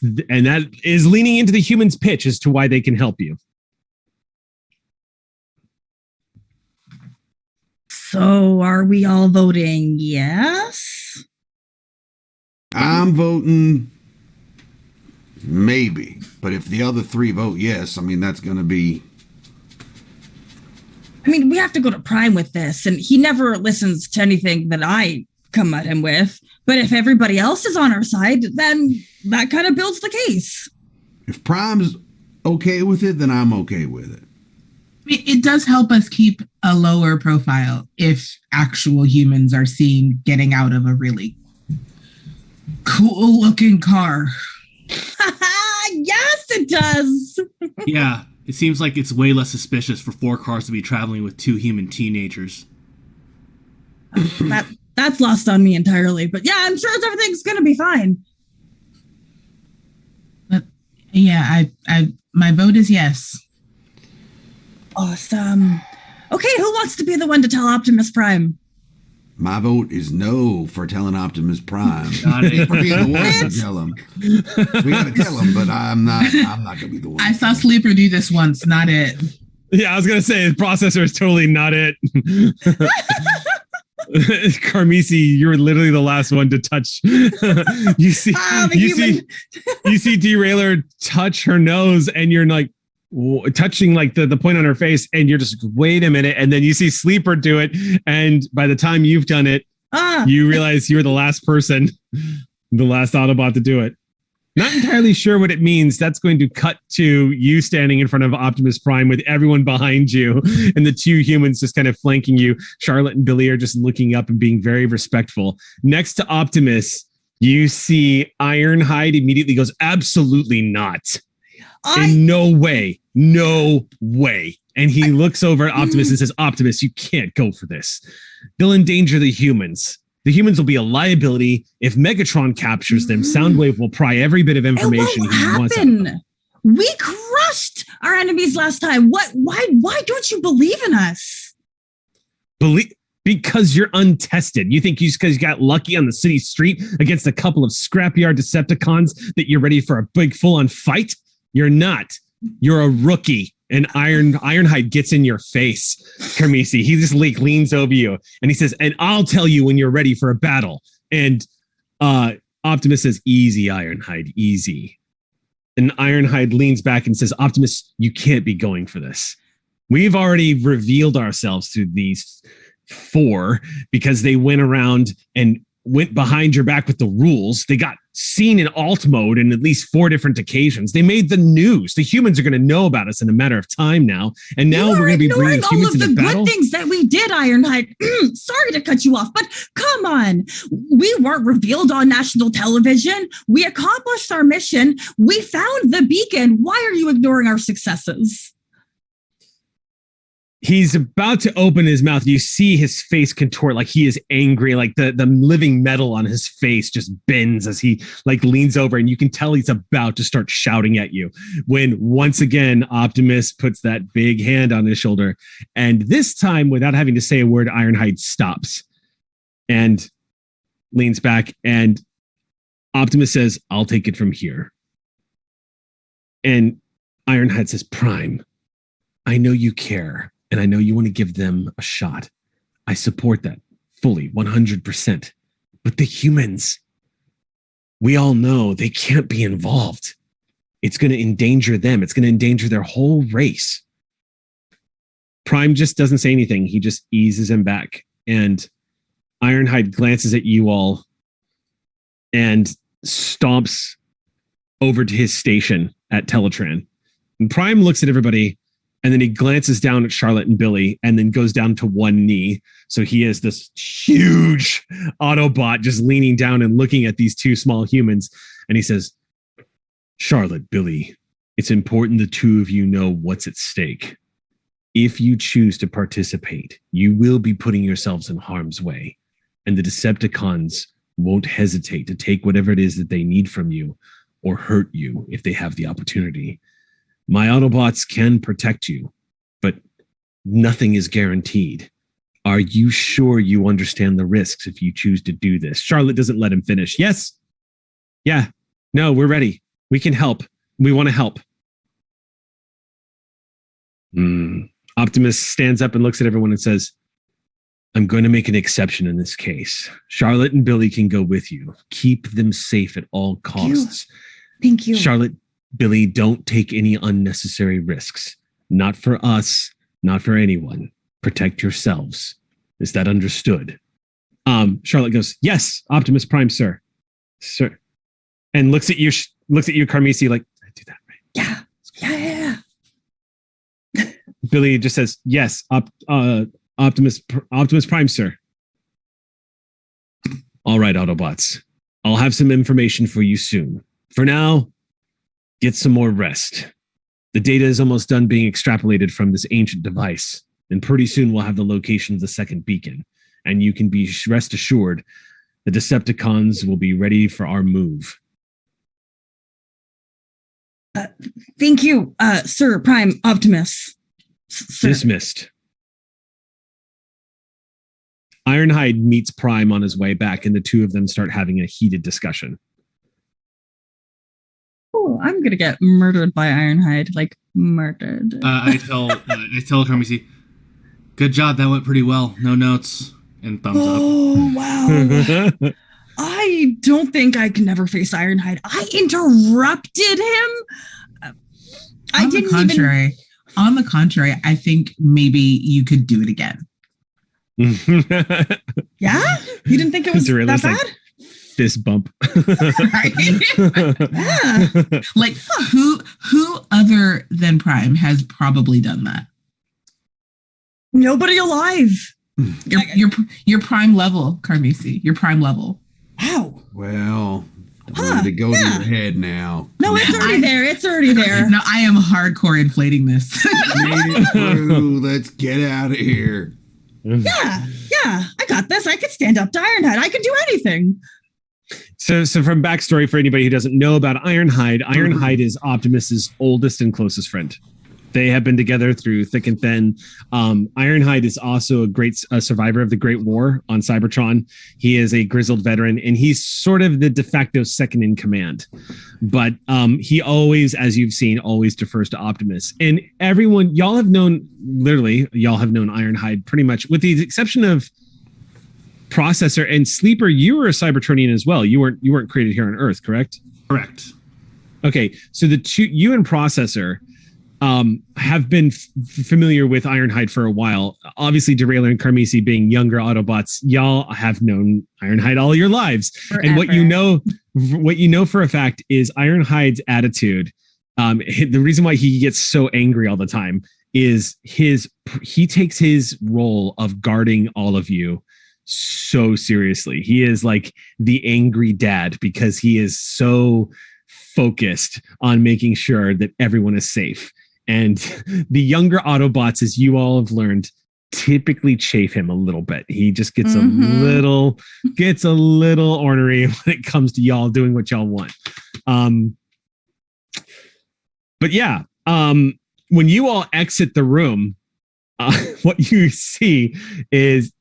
is leaning into the human's pitch as to why they can help you. So are we all voting yes? I'm voting maybe. But if the other three vote yes, I mean, that's going to be... I mean, we have to go to Prime with this, and he never listens to anything that I come at him with. But if everybody else is on our side, then that kind of builds the case. If Prime's okay with it, then I'm okay with it. It does help us keep a lower profile if actual humans are seen getting out of a really cool looking car. Yes, it does. Yeah, it seems like it's way less suspicious for 4 cars to be traveling with 2 human teenagers. That's lost on me entirely. But yeah, I'm sure everything's going to be fine. But yeah, my vote is yes. Awesome. Okay, who wants to be the one to tell Optimus Prime? My vote is no for telling Optimus Prime. Got it. For being the one to tell him. We got to tell him, but I'm not going to be the one. I saw Sleeper do this once, not it. Yeah, I was going to say the processor is totally not it. Carmisi, you're literally the last one to touch. you see Derailer touch her nose, and you're like touching like the point on her face, and you're just wait a minute, and then you see Sleeper do it, and by the time you've done it, you realize you're the last person, the last Autobot to do it. Not entirely sure what it means. That's going to cut to you standing in front of Optimus Prime with everyone behind you and the 2 humans just kind of flanking you. Charlotte and Billy are just looking up and being very respectful. Next to Optimus, you see Ironhide immediately goes, absolutely not. In no way. No way. And he looks over at Optimus and says, Optimus, you can't go for this. They'll endanger the humans. The humans will be a liability. If Megatron captures them, Soundwave will pry every bit of information he wants out of them. We crushed our enemies last time. Why don't you believe in us? Because you're untested. You think because you got lucky on the city street against a couple of scrapyard Decepticons that you're ready for a big full-on fight? You're not. You're a rookie. And Ironhide gets in your face, Carmisi. He just leans over you and he says, and I'll tell you when you're ready for a battle. And Optimus says, easy, Ironhide, easy. And Ironhide leans back and says, Optimus, you can't be going for this. We've already revealed ourselves to these 4 because they went around and went behind your back with the rules. They got seen in alt mode in at least 4 different occasions. They made the news. The humans are going to know about us in a matter of time now. And now we're going to be bringing humans into battle. All of the good things that we did, Ironhide. Sorry to cut you off, but come on. We weren't revealed on national television. We accomplished our mission. We found the beacon. Why are you ignoring our successes? He's about to open his mouth. You see his face contort like he is angry, like the living metal on his face just bends as he like leans over, and you can tell he's about to start shouting at you when once again Optimus puts that big hand on his shoulder, and this time without having to say a word, Ironhide stops and leans back, and Optimus says, I'll take it from here. And Ironhide says, Prime, I know you care. And I know you want to give them a shot. I support that fully, 100%. But the humans, we all know they can't be involved. It's going to endanger them. It's going to endanger their whole race. Prime just doesn't say anything. He just eases him back. And Ironhide glances at you all and stomps over to his station at Teletran. And Prime looks at everybody, and then he glances down at Charlotte and Billy and then goes down to one knee. So he has this huge Autobot just leaning down and looking at these 2 small humans. And he says, Charlotte, Billy, it's important the 2 of you know what's at stake. If you choose to participate, you will be putting yourselves in harm's way, and the Decepticons won't hesitate to take whatever it is that they need from you or hurt you if they have the opportunity. My Autobots can protect you, but nothing is guaranteed. Are you sure you understand the risks if you choose to do this? Charlotte doesn't let him finish. Yes. Yeah. No, we're ready. We can help. We want to help. Optimus stands up and looks at everyone and says, I'm going to make an exception in this case. Charlotte and Billy can go with you. Keep them safe at all costs. Thank you. Charlotte, Billy, don't take any unnecessary risks. Not for us, not for anyone. Protect yourselves. Is that understood? Charlotte goes, yes, Optimus Prime, sir. Sir. And looks at you, Carmisi, like, did I do that right? Yeah. Billy just says, yes, Optimus Prime, sir. All right, Autobots. I'll have some information for you soon. For now, get some more rest. The data is almost done being extrapolated from this ancient device, and pretty soon we'll have the location of the second beacon, and you can be rest assured the Decepticons will be ready for our move. Thank you, Sir Prime Optimus. Sir. Dismissed. Ironhide meets Prime on his way back, and the two of them start having a heated discussion. Oh, I'm gonna get murdered by Ironhide, like murdered. I tell Carmisi, good job, that went pretty well. No notes. And thumbs up. Oh, wow. I don't think I can never face Ironhide. I interrupted him. On the contrary, I think maybe you could do it again. Yeah? You didn't think it was that bad? Like, fist bump. Right? Yeah. Like, who other than Prime has probably done that? Nobody alive. Your Prime level, Carmisi. Your Prime level. Wow. Well, don't let it go to your head now. No, it's already there. It's already there. No, I am hardcore inflating this. Made it through. Let's get out of here. Yeah. I got this. I could stand up to Ironhide. I can do anything. So from backstory for anybody who doesn't know about Ironhide, Ironhide is Optimus's oldest and closest friend. They have been together through thick and thin. Ironhide is also a great survivor of the Great War on Cybertron. He is a grizzled veteran, and he's sort of the de facto second in command. But he always, as you've seen, always defers to Optimus. And everyone, y'all have known Ironhide pretty much, with the exception of Processor and Sleeper. You were a Cybertronian as well. You weren't created here on Earth, correct? Correct. Okay, so the two, you and Processor, have been familiar with Ironhide for a while. Obviously, Derailer and Carmisi being younger Autobots, y'all have known Ironhide all your lives. Forever. And what you know for a fact is Ironhide's attitude. The reason why he gets so angry all the time is he takes his role of guarding all of you so seriously. He is like the angry dad because he is so focused on making sure that everyone is safe. And the younger Autobots, as you all have learned, typically chafe him a little bit. He just gets a little ornery when it comes to y'all doing what y'all want. But yeah, when you all exit the room, what you see is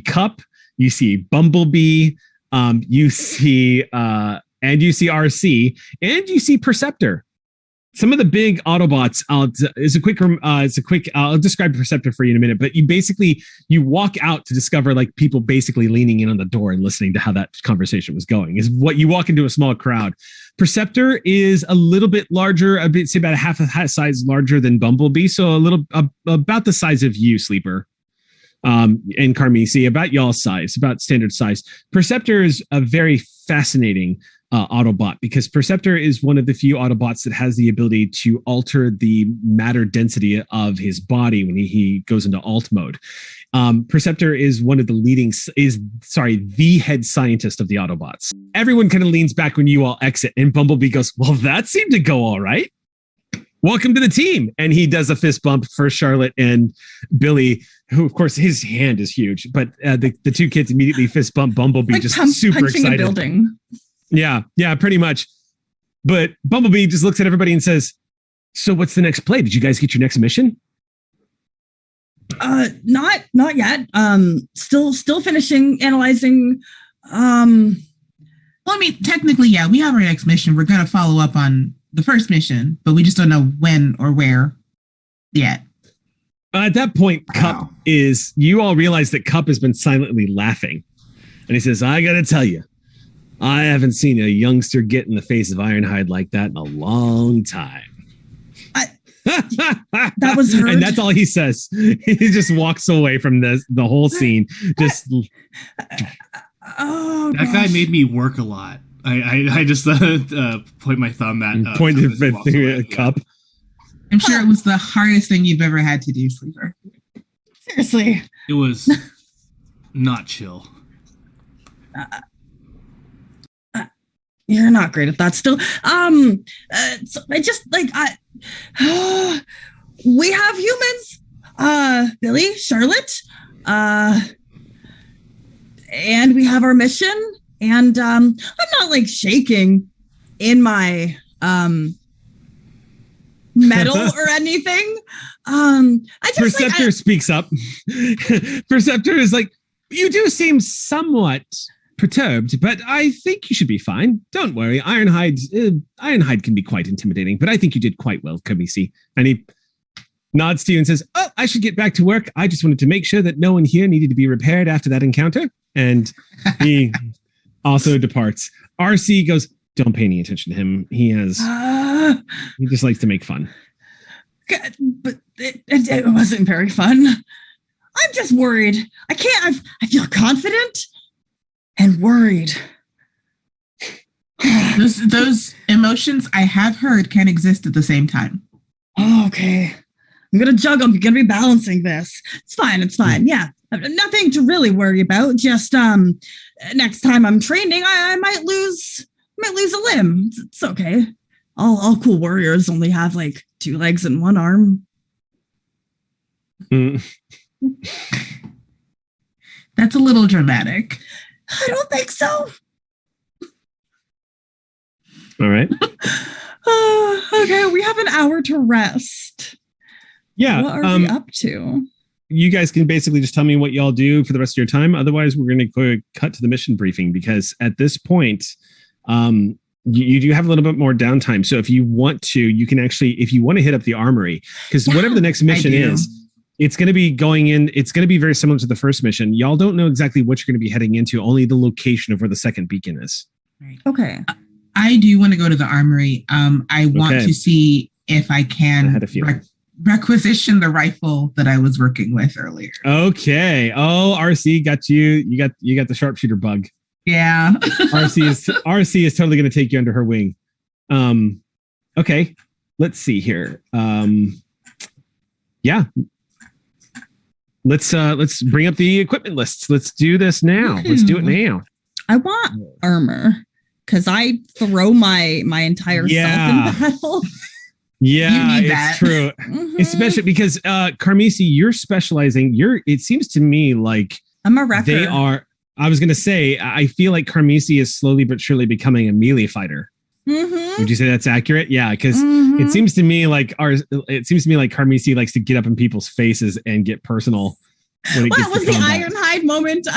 Cup, you see Bumblebee, you see RC, and you see Perceptor. Some of the big Autobots. I'll describe Perceptor for you in a minute. But you walk out to discover like people basically leaning in on the door and listening to how that conversation was going. Is what you walk into a small crowd. Perceptor is a little bit larger, say about a half a size larger than Bumblebee, so about the size of you, Sleeper, and Carmisi, about y'all's size, about standard size. Perceptor is a very fascinating Autobot because Perceptor is one of the few Autobots that has the ability to alter the matter density of his body when he goes into alt mode. Perceptor is one of the head scientist of the Autobots. Everyone kind of leans back when you all exit, and Bumblebee goes, "Well, that seemed to go all right." welcome to the team. And he does a fist bump for Charlotte and Billy, who, of course, his hand is huge. But the two kids immediately fist bump Bumblebee, like just super excited. A building. Yeah, pretty much. But Bumblebee just looks at everybody and says, so what's the next play? Did you guys get your next mission? Not yet. Still finishing, analyzing. Well, I mean, technically, yeah, we have our next mission. We're going to follow up on the first mission, but we just don't know when or where yet. At that point, Cup you all realize that Cup has been silently laughing. And he says, I got to tell you, I haven't seen a youngster get in the face of Ironhide like that in a long time. That was heard. And that's all he says. He just walks away from the whole scene. Just... that guy made me work a lot. I just point my thumb at pointed at Cup. I'm sure it was the hardest thing you've ever had to do, Sleeper. Seriously, it was not chill. You're not great at that. Still, so I just we have humans. Billy, Charlotte, and we have our mission. And I'm not like shaking in my metal or anything. I just Perceptor speaks up. Perceptor is like, you do seem somewhat perturbed, but I think you should be fine. Don't worry. Ironhide can be quite intimidating, but I think you did quite well, Kamisi. And he nods to you and says, oh, I should get back to work. I just wanted to make sure that no one here needed to be repaired after that encounter. And he also departs. RC goes, don't pay any attention to him. He just likes to make fun. But it wasn't very fun. I'm just worried. I feel confident and worried. Those emotions I have heard can exist at the same time. Oh, okay. I'm going to juggle. I'm going to be balancing this. It's fine. Yeah. Nothing to really worry about. Just next time I'm training, I might lose a limb. It's okay. All cool warriors only have like 2 legs and 1 arm. That's a little dramatic. I don't think so. All right. Okay, we have an hour to rest. Yeah. What are we up to? You guys can basically just tell me what y'all do for the rest of your time. Otherwise, we're going to go cut to the mission briefing, because at this point, you do have a little bit more downtime. So if you want to, you can actually, if you want to hit up the Armory, because whatever the next mission is, it's going to be going in. It's going to be very similar to the first mission. Y'all don't know exactly what you're going to be heading into, only the location of where the second beacon is. Okay. I do want to go to the Armory. I want to see if I can requisition the rifle that I was working with earlier. Okay. Oh, RC got you. You got the sharpshooter bug. Yeah. RC is totally going to take you under her wing. Okay. Let's see here. Yeah. Let's bring up the equipment lists. Let's do this now. Let's do it now. I want armor because I throw my entire self in battle. Yeah, it's true. Mm-hmm. Especially because Carmisi, you're specializing. It seems to me like I'm a wrecker. They are. I was going to say, I feel like Carmisi is slowly but surely becoming a melee fighter. Mm-hmm. Would you say that's accurate? Yeah, because it seems to me like Carmisi likes to get up in people's faces and get personal. When it was the Ironhide moment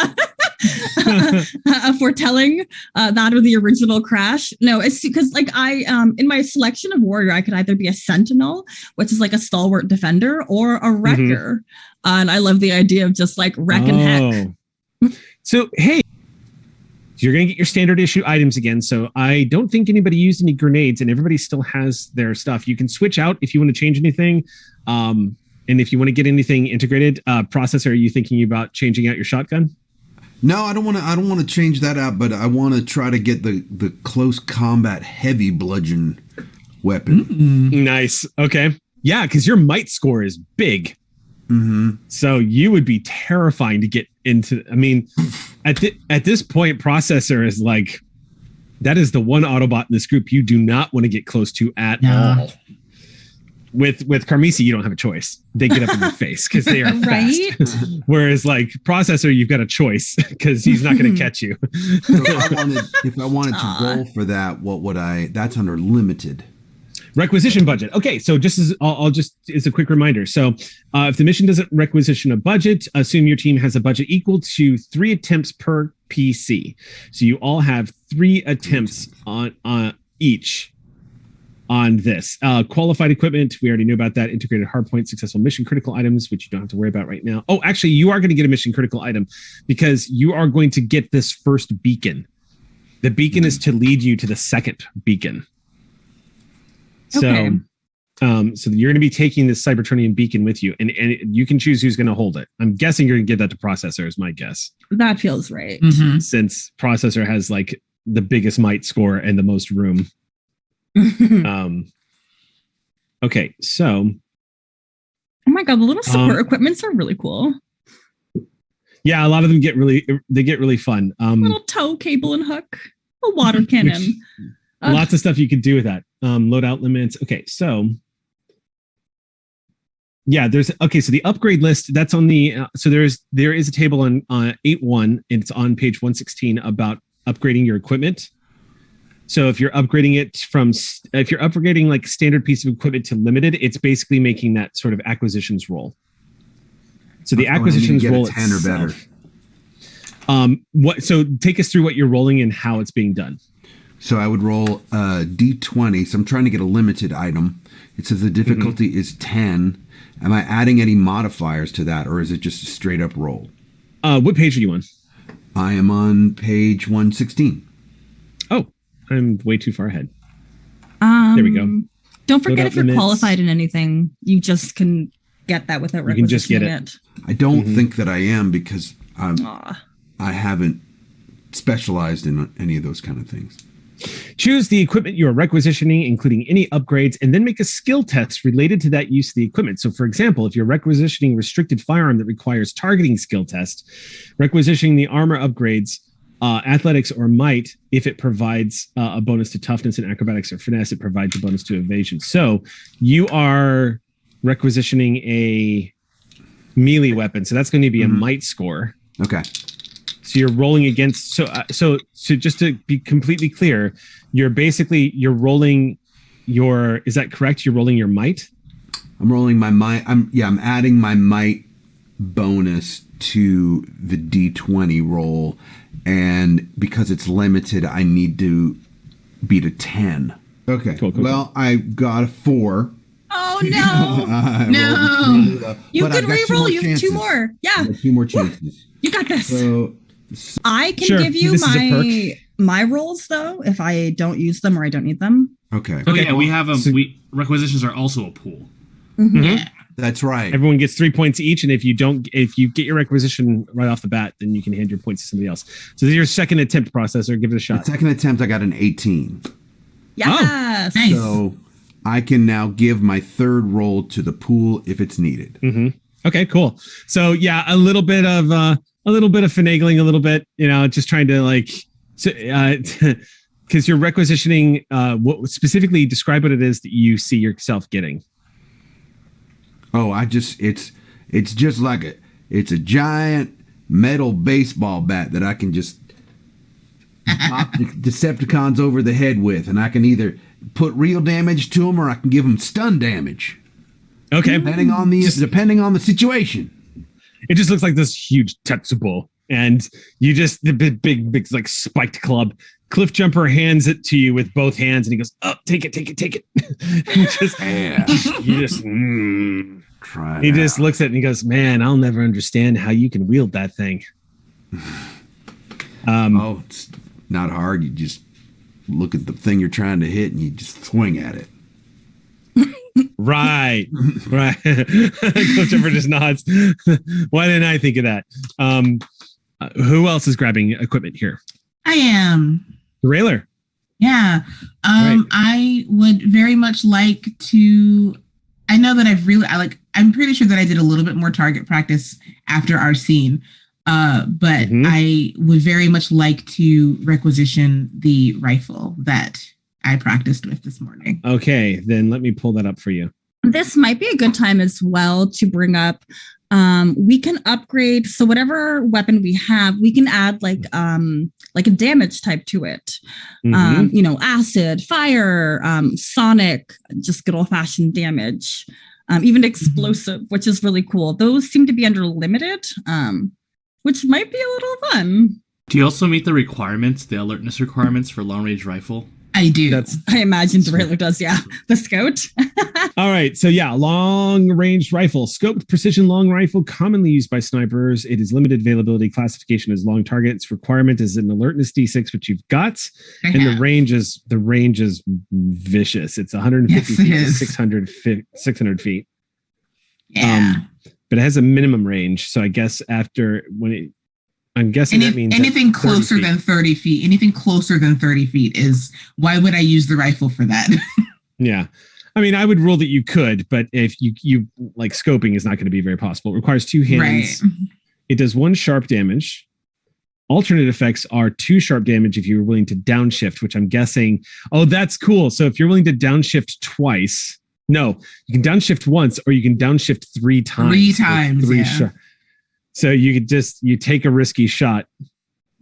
foretelling that or the original Crash? No, it's because like I in my selection of warrior, I could either be a sentinel, which is like a stalwart defender, or a wrecker. And I love the idea of just like wreck and heck. So hey, you're going to get your standard issue items again. So I don't think anybody used any grenades, and everybody still has their stuff. You can switch out if you want to change anything. And if you want to get anything integrated, Processor, are you thinking about changing out your shotgun? No, I don't want to change that out, but I want to try to get the close combat heavy bludgeon weapon. Mm-hmm. Nice. Okay. Yeah, because your might score is big. Mm-hmm. So you would be terrifying to get into. I mean, at this point, Processor is like, that is the one Autobot in this group you do not want to get close to at all. With Carmisi, you don't have a choice. They get up in your face because they are Right? fast. Whereas like Processor, you've got a choice because he's not going to catch you. So if I wanted to roll for that, what would I? That's under limited. Requisition budget. Okay, so just as I'll just as a quick reminder. So if the mission doesn't requisition a budget, assume your team has a budget equal to 3 attempts per PC. So you all have 3 attempts on each on this. Qualified equipment, we already knew about that. Integrated hardpoint, successful mission critical items, which you don't have to worry about right now. Oh, actually, you are going to get a mission critical item because you are going to get this first beacon. The beacon is to lead you to the second beacon. So, Okay. So you're going to be taking this Cybertronian beacon with you, and you can choose who's going to hold it. I'm guessing you're going to give that to Processor, is my guess, That feels right. Mhm. since Processor has like the biggest might score and the most room. Okay, so Oh my god, the little support equipments are really cool. yeah, a lot of them get really fun. Little tow cable and hook, a water cannon. Lots of stuff you could do with that. Loadout limits. Okay, so yeah, so the upgrade list that's on the there is a table on 8.1 and it's on page 116 about upgrading your equipment. So if you're upgrading like standard piece of equipment to limited, it's basically making that sort of acquisitions roll. So the acquisitions roll a 10 or better. So take us through what you're rolling and how it's being done. So I would roll a D20. So I'm trying to get a limited item. It says the difficulty is 10. Am I adding any modifiers to that, or is it just a straight up roll? What page are you on? I am on page 116. Oh, I'm way too far ahead. There we go. Don't forget Loadout if you're limits. qualified in anything, you just can get that without You can just get requisitioning it. I don't think that I am because Aw. I haven't specialized in any of those kind of things. Choose the equipment you are requisitioning, including any upgrades, and then make a skill test related to that use of the equipment. So, for example, if you're requisitioning restricted firearm that requires targeting skill test, requisitioning the armor upgrades, athletics or might, if it provides a bonus to toughness and acrobatics or finesse, it provides a bonus to evasion. So you are requisitioning a melee weapon. So that's going to be a might score. Okay. So you're rolling against. So just to be completely clear, you're rolling your. Is that correct? You're rolling your might. I'm rolling my might. I'm adding my might bonus to the D20 roll, and because it's limited, I need to beat a 10. Okay. Cool. Well, I got a 4. Oh no! No. You can re-roll. You have 2 more. Yeah, 2 more chances. you got this. So I can Sure, give you this is a my rolls though if I don't use them or I don't need them. okay, Oh yeah, we have requisitions are also a pool. Yeah. that's right. Everyone gets 3 points each, and if you get your requisition right off the bat, then you can hand your points to somebody else. So this is your second attempt, Processor. Give it a The shot. second attempt, I got an 18. Yes. Nice. So I can now give my third roll to the pool if it's needed. Okay, cool. So yeah, a little bit of finagling, a little bit, just trying to because you're requisitioning. What specifically describe what it is that you see yourself getting? Oh, it's just like it's a giant metal baseball bat that I can just pop the Decepticons over the head with, and I can either put real damage to them or I can give them stun damage, Okay, depending on the situation. it just looks like this huge Tetsubo, and you just the big like spiked club. Cliff Jumper hands it to you with both hands, and he goes, "Oh, take it." Try it He out. just looks at it and he goes, "Man, I'll never understand how you can wield that thing." It's not hard. You just look at the thing you're trying to hit and you just swing at it. Right. Cliff Jumper just nods. Why didn't I think of that? Who else is grabbing equipment here? I am. Railer. Yeah. Right. I would very much like to. I know that I'm pretty sure that I did a little bit more target practice after our scene. But I would very much like to requisition the rifle that I practiced with this morning. Okay, then let me pull that up for you. This might be a good time as well to bring up. We can upgrade. So whatever weapon we have, we can add like a damage type to it. Acid, fire, sonic, just good old fashioned damage. Even explosive, which is really cool. Those seem to be under limited, which might be a little fun. Do you also meet the requirements, the alertness requirements for long range rifle? I do. I imagine Derailer does, yeah. The scout. All right. So yeah, long-range rifle. Scoped precision long rifle, commonly used by snipers. It is limited availability. Classification as long target. Its requirement is an alertness D6, which you've got. And the range is vicious. It's 150 feet to 600 feet. Yeah. But it has a minimum range. So I guess I'm guessing that means anything closer than 30 feet. Anything closer than 30 feet is, why would I use the rifle for that? Yeah. I mean, I would rule that you could, but if you like, scoping is not going to be very possible. It requires 2 hands. Right. It does 1 sharp damage. Alternate effects are 2 sharp damage if you're willing to downshift, which I'm guessing. Oh, that's cool. So if you're willing to downshift twice, no, you can downshift once or you can downshift 3 times. 3 times. Yeah. So you could you take a risky shot.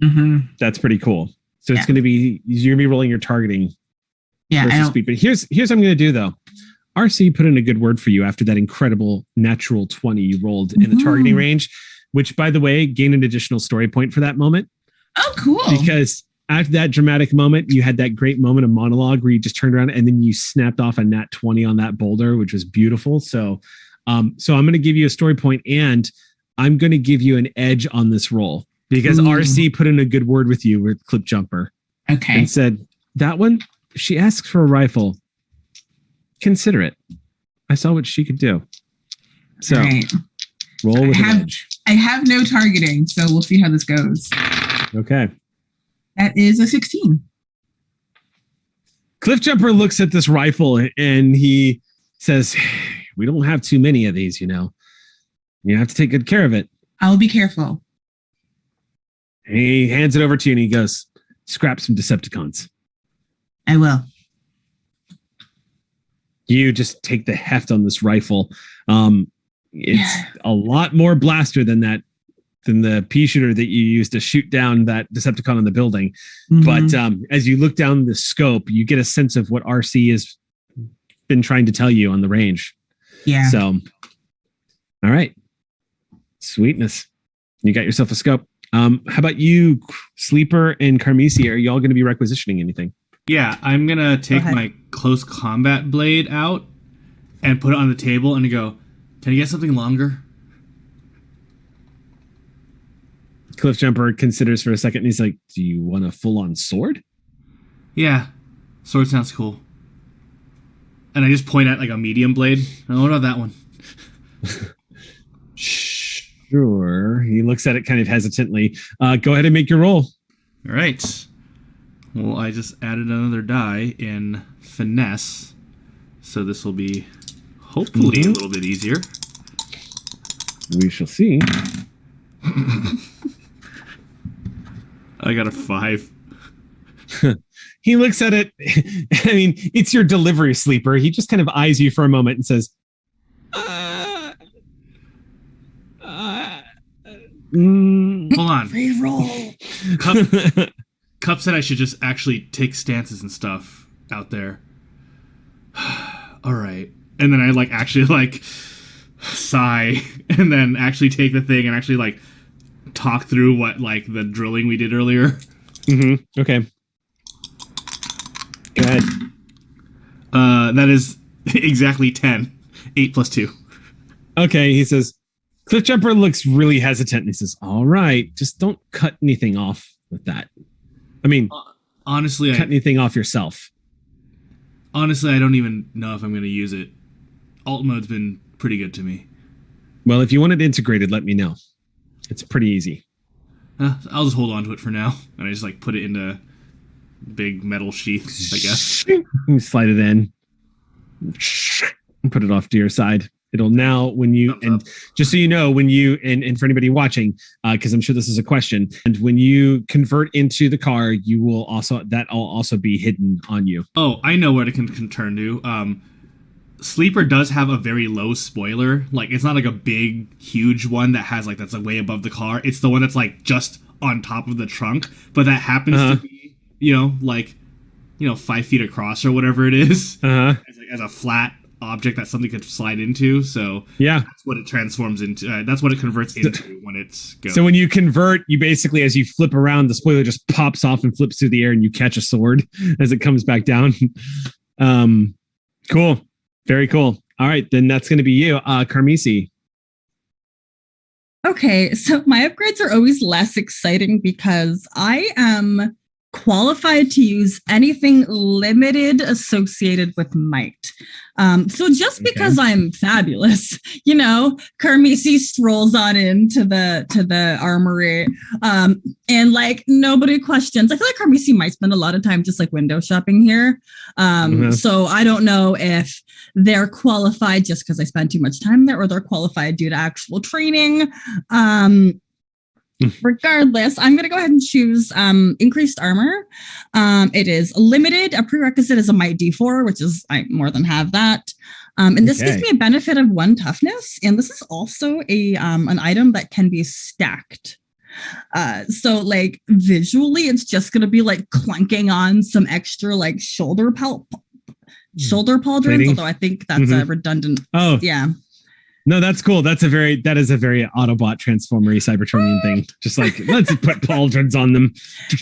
Mm-hmm. That's pretty cool. So it's going to be, you're going to be rolling your targeting. Yeah. Speed. But here's what I'm going to do though. RC put in a good word for you after that incredible natural 20 you rolled in the targeting range, which by the way, gained an additional story point for that moment. Oh, cool. Because after that dramatic moment, you had that great moment of monologue where you just turned around and then you snapped off a nat 20 on that boulder, which was beautiful. So I'm going to give you a story point and I'm going to give you an edge on this roll because RC put in a good word with you with Clip Jumper. Okay. And said, that one, if she asks for a rifle, consider it. I saw what she could do. So roll with an edge. I have no targeting, so we'll see how this goes. Okay. That is a 16. Cliff Jumper looks at this rifle and he says, we don't have too many of these, You have to take good care of it. I'll be careful. He hands it over to you and he goes, scrap some Decepticons. I will. You just take the heft on this rifle. It's a lot more blaster than the pea shooter that you used to shoot down that Decepticon in the building. Mm-hmm. But as you look down the scope, you get a sense of what RC has been trying to tell you on the range. Yeah. So, all right. Sweetness. You got yourself a scope. How about you, Sleeper and Carmisi? Are y'all going to be requisitioning anything? Yeah, I'm going to take my close combat blade out and put it on the table and go, can I get something longer? Cliff Jumper considers for a second and he's like, do you want a full-on sword? Yeah, sword sounds cool. And I just point at like a medium blade. Oh, what about that one? Sure. He looks at it kind of hesitantly. Go ahead and make your roll. All right. Well, I just added another die in finesse. So this will be hopefully a little bit easier. We shall see. I got a 5. He looks at it. I mean, it's your delivery, Sleeper. He just kind of eyes you for a moment and says, hold on. Reroll. Cup said I should just actually take stances and stuff out there. All right. And then I actually sigh and then actually take the thing and actually talk through what the drilling we did earlier. Mm-hmm. Okay. Go ahead. That is exactly 10. 8 plus 2. Okay, he says, Cliff Jumper looks really hesitant and he says, all right, just don't cut anything off with that. I mean, honestly, cut anything off yourself. Honestly, I don't even know if I'm going to use it. Alt mode's been pretty good to me. Well, if you want it integrated, let me know. It's pretty easy. I'll just hold on to it for now. And I just put it into big metal sheaths, I guess. You slide it in. Put it off to your side. It'll now, when you, and just so you know, when you, and for anybody watching, because I'm sure this is a question, and when you convert into the car, you will also, that'll also be hidden on you. Oh, I know what it can turn to. Sleeper does have a very low spoiler. Like, it's not like a big, huge one that has like that's like way above the car. It's the one that's like just on top of the trunk, but that happens to be, like 5 feet across or whatever it is, as a flat object that something could slide into. So yeah, that's what it transforms into. That's what it converts into when it's going. So when you convert, you basically, as you flip around, the spoiler just pops off and flips through the air, and you catch a sword as it comes back down. Cool. Very cool. All right, then that's going to be you, Carmisi. Okay, so my upgrades are always less exciting because I am qualified to use anything limited associated with might. So just because I'm fabulous, Carmisi strolls on into the armory, and like nobody questions. I feel like Carmisi might spend a lot of time just like window shopping here. So I don't know if they're qualified just because I spend too much time there, or they're qualified due to actual training. Regardless, I'm going to go ahead and choose increased armor. It is limited. A prerequisite is a might D4, which is I more than have that. And this gives me a benefit of 1 toughness. And this is also a an item that can be stacked. So like visually, it's just going to be like clunking on some extra like shoulder pauldrons. Although I think that's a redundant. Oh yeah. No, that's cool. That is a very Autobot transformery Cybertronian thing. Just like, let's put pauldrons on them.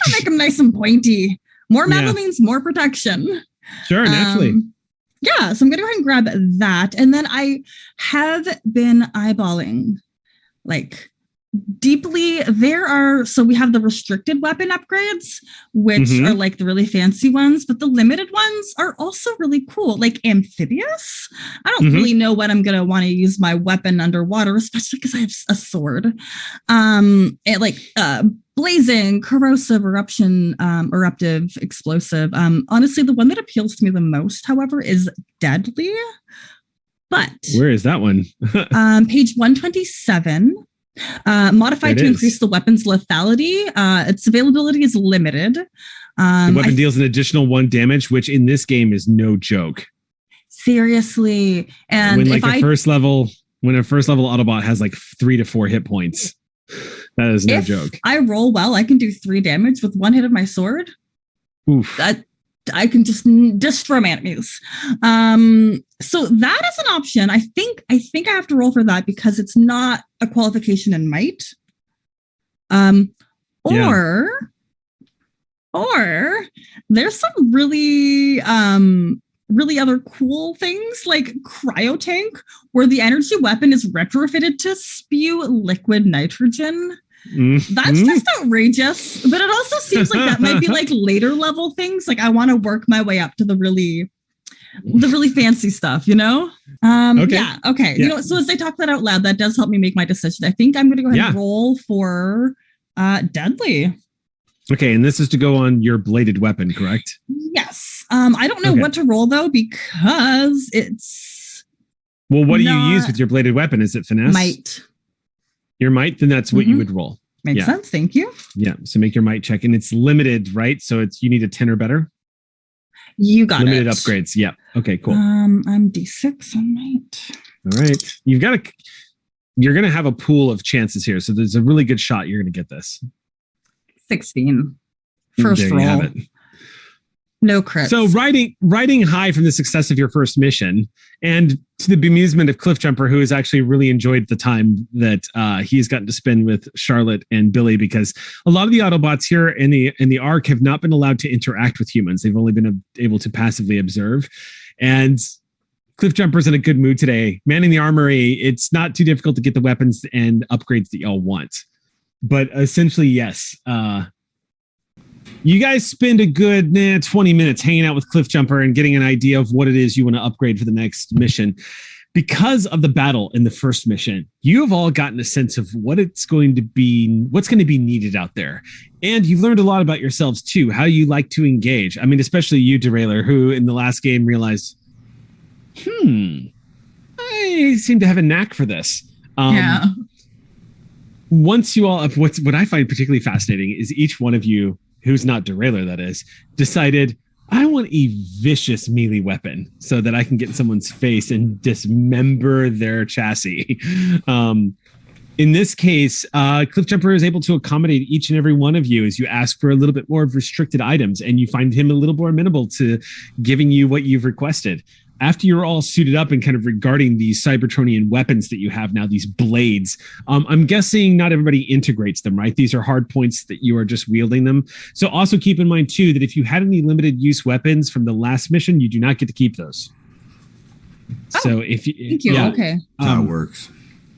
I'll make them nice and pointy. More metal means more protection. Sure, naturally. Yeah, so I'm going to go ahead and grab that. And then I have been eyeballing, like, deeply. So we have the restricted weapon upgrades, which are like the really fancy ones, but the limited ones are also really cool, like amphibious. I don't really know what I'm going to want to use my weapon underwater, especially because I have a sword. Blazing, corrosive, eruptive, explosive. Honestly, the one that appeals to me the most, however, is deadly. But where is that one? Page 127. Modified to increase the weapon's lethality. Its availability is limited. The weapon deals an additional 1 damage, which in this game is no joke. Seriously. And when a first level Autobot has like 3 to 4 hit points, that is no joke. I roll well, I can do 3 damage with 1 hit of my sword. Oof. I can just destroy my enemies. So that is an option. I think I have to roll for that because it's not a qualification in might. Or there's some really other cool things like cryo tank, where the energy weapon is retrofitted to spew liquid nitrogen. That's just outrageous, but it also seems like that might be like later level things. Like I want to work my way up to the really fancy stuff, Okay. Yeah. Okay. Yeah. So as I talk that out loud, that does help me make my decision. I think I'm going to go ahead and roll for deadly. Okay. And this is to go on your bladed weapon, correct? Yes. I don't know what to roll though, because it's. Well, what do you use with your bladed weapon? Is it finesse? Might. Your might, then that's what you would roll. Makes sense. Thank you. Yeah. So make your might check, and it's limited, right? So you need a 10 or better. You got limited upgrades. Yeah. Okay. Cool. I'm D6 on might. All right. You're going to have a pool of chances here, so there's a really good shot you're going to get this. 16. First there roll. You have it. No crits. So riding high from the success of your first mission, and to the bemusement of Cliffjumper, who has actually really enjoyed the time that he's gotten to spend with Charlotte and Billy, because a lot of the Autobots here in the Ark have not been allowed to interact with humans. They've only been able to passively observe. And Cliffjumper's in a good mood today. Manning the Armory, it's not too difficult to get the weapons and upgrades that y'all want. But essentially, yes. You guys spend a good 20 minutes hanging out with Cliffjumper and getting an idea of what it is you want to upgrade for the next mission. Because of the battle in the first mission, you have all gotten a sense of what's going to be needed out there. And you've learned a lot about yourselves too, how you like to engage. I mean, especially you, Derailer, who in the last game realized, I seem to have a knack for this. Once you all, what I find particularly fascinating is each one of you, who's not Derailer, that is, decided, I want a vicious melee weapon so that I can get in someone's face and dismember their chassis. In this case, Cliffjumper is able to accommodate each and every one of you as you ask for a little bit more of restricted items, and you find him a little more amenable to giving you what you've requested. After you're all suited up and kind of regarding these Cybertronian weapons that you have now, these blades, I'm guessing not everybody integrates them, right? These are hard points that you are just wielding them. So also keep in mind, too, that if you had any limited use weapons from the last mission, you do not get to keep those. So if you... Thank you. Yeah, Okay. That's how it works.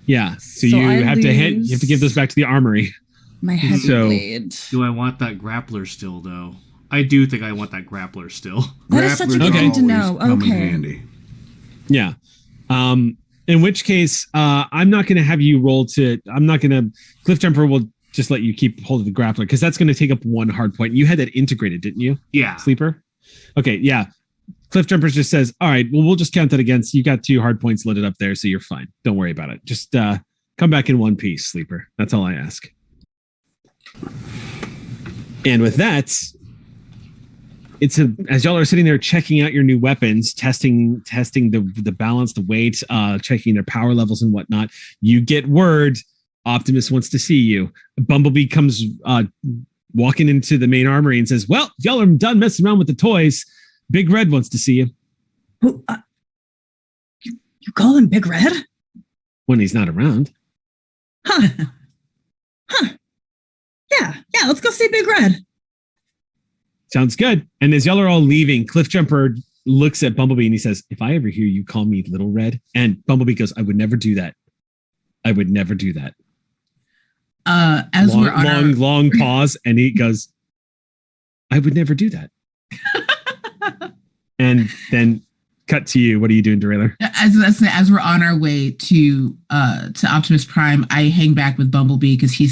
Yeah. So So you I have to give those back to the armory. My heavy blade. Do I want that grappler still, though? I do think I want that grappler still. That is such a good Grapplers thing to know. always come in Okay. handy. Yeah. In which case, I'm not going to have you roll to. I'm not going to. Cliffjumper will just let you keep hold of the grappler because that's going to take up one hard point. You had that integrated, didn't you? Yeah. Sleeper. Okay. Yeah. Cliffjumper just says, "All right. Well, we'll just count that against. You got 2 hard points loaded up there, so you're fine. Don't worry about it. Just come back in one piece, Sleeper. That's all I ask." And with that, as y'all are sitting there checking out your new weapons, testing the balance, the weight, checking their power levels and whatnot, you get word Optimus wants to see you. Bumblebee comes walking into the main armory and says, "Well, y'all are done messing around with the toys. Big Red wants to see you." Who, you call him Big Red? When he's not around. Huh. Yeah, let's go see Big Red. Sounds good. And as y'all are all leaving, Cliffjumper looks at Bumblebee and he says, "If I ever hear you call me Little Red," and Bumblebee goes, "I would never do that. I would never do that." As we're on long pause, and he goes, "I would never do that." And then cut to you. What are you doing, Derailleur? as we're on our way to Optimus Prime, I hang back with Bumblebee because he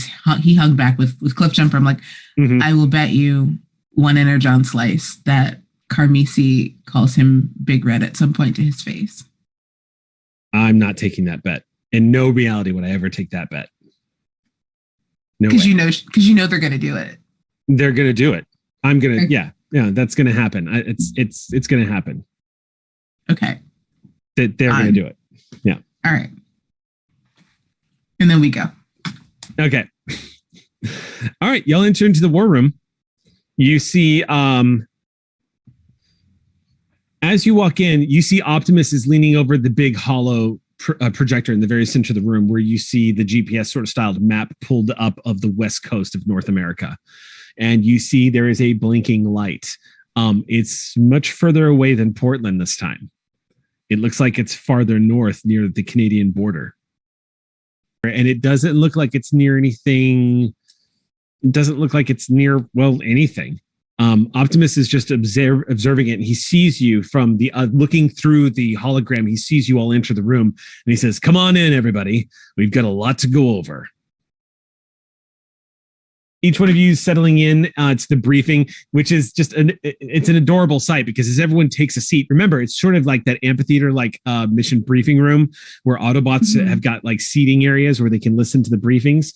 hung back with Cliffjumper. I'm like, I will bet you one Energon slice that Carmisi calls him Big Red at some point to his face. I'm not taking that bet. In no reality would I ever take that bet. No, because you know they're gonna do it. They're gonna do it. I'm gonna. Yeah, that's gonna happen. It's gonna happen. Okay. They're gonna do it. Yeah. All right. And then we go. Okay. All right. Y'all enter into the war room. You see, as you walk in, you see Optimus is leaning over the big hollow projector in the very center of the room where you see the GPS sort of styled map pulled up of the west coast of North America. And you see there is a blinking light. It's much further away than Portland this time. It looks like it's farther north near the Canadian border. And it doesn't look like it's near anything. It doesn't look like it's near, well, anything. Optimus is just observing it, and he sees you from the looking through the hologram. He sees you all enter the room, and he says, "Come on in, everybody. We've got a lot to go over." Each one of you settling in to the briefing, which is just it's an adorable sight because as everyone takes a seat, remember, it's sort of like that amphitheater, like mission briefing room where Autobots have got like seating areas where they can listen to the briefings.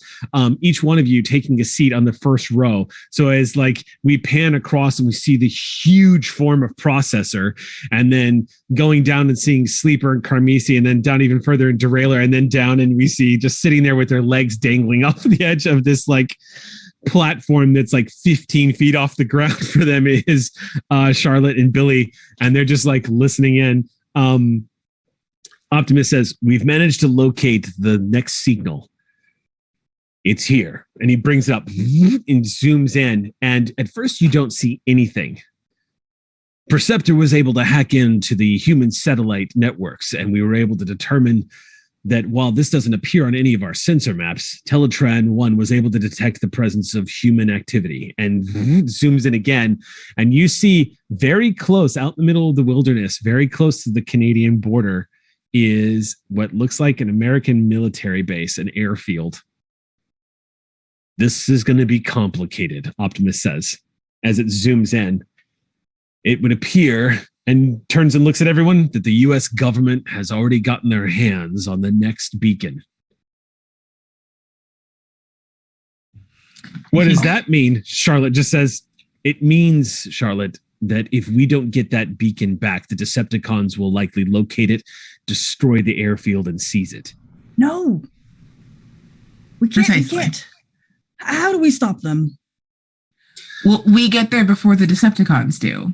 Each one of you taking a seat on the first row. So as like we pan across and we see the huge form of Processor, and then going down and seeing Sleeper and Carmisi, and then down even further in Derailleur, and then down and we see just sitting there with their legs dangling off the edge of this like platform that's like 15 feet off the ground for them is Charlotte and Billy, and they're just like listening in. Optimus says, "We've managed to locate the next signal. It's here." And he brings it up and zooms in, and at first you don't see anything. Perceptor was able to hack into the human satellite networks, and we were able to determine that while this doesn't appear on any of our sensor maps, Teletran 1 was able to detect the presence of human activity, and zooms in again. And you see very close out in the middle of the wilderness, very close to the Canadian border, is what looks like an American military base, an airfield. "This is going to be complicated," Optimus says, as it zooms in. "It would appear," and turns and looks at everyone, "that the U.S. government has already gotten their hands on the next beacon." "What does that mean?" Charlotte just says. "It means, Charlotte, that if we don't get that beacon back, the Decepticons will likely locate it, destroy the airfield, and seize it. No. We can't. How do we stop them? Well, we get there before the Decepticons do.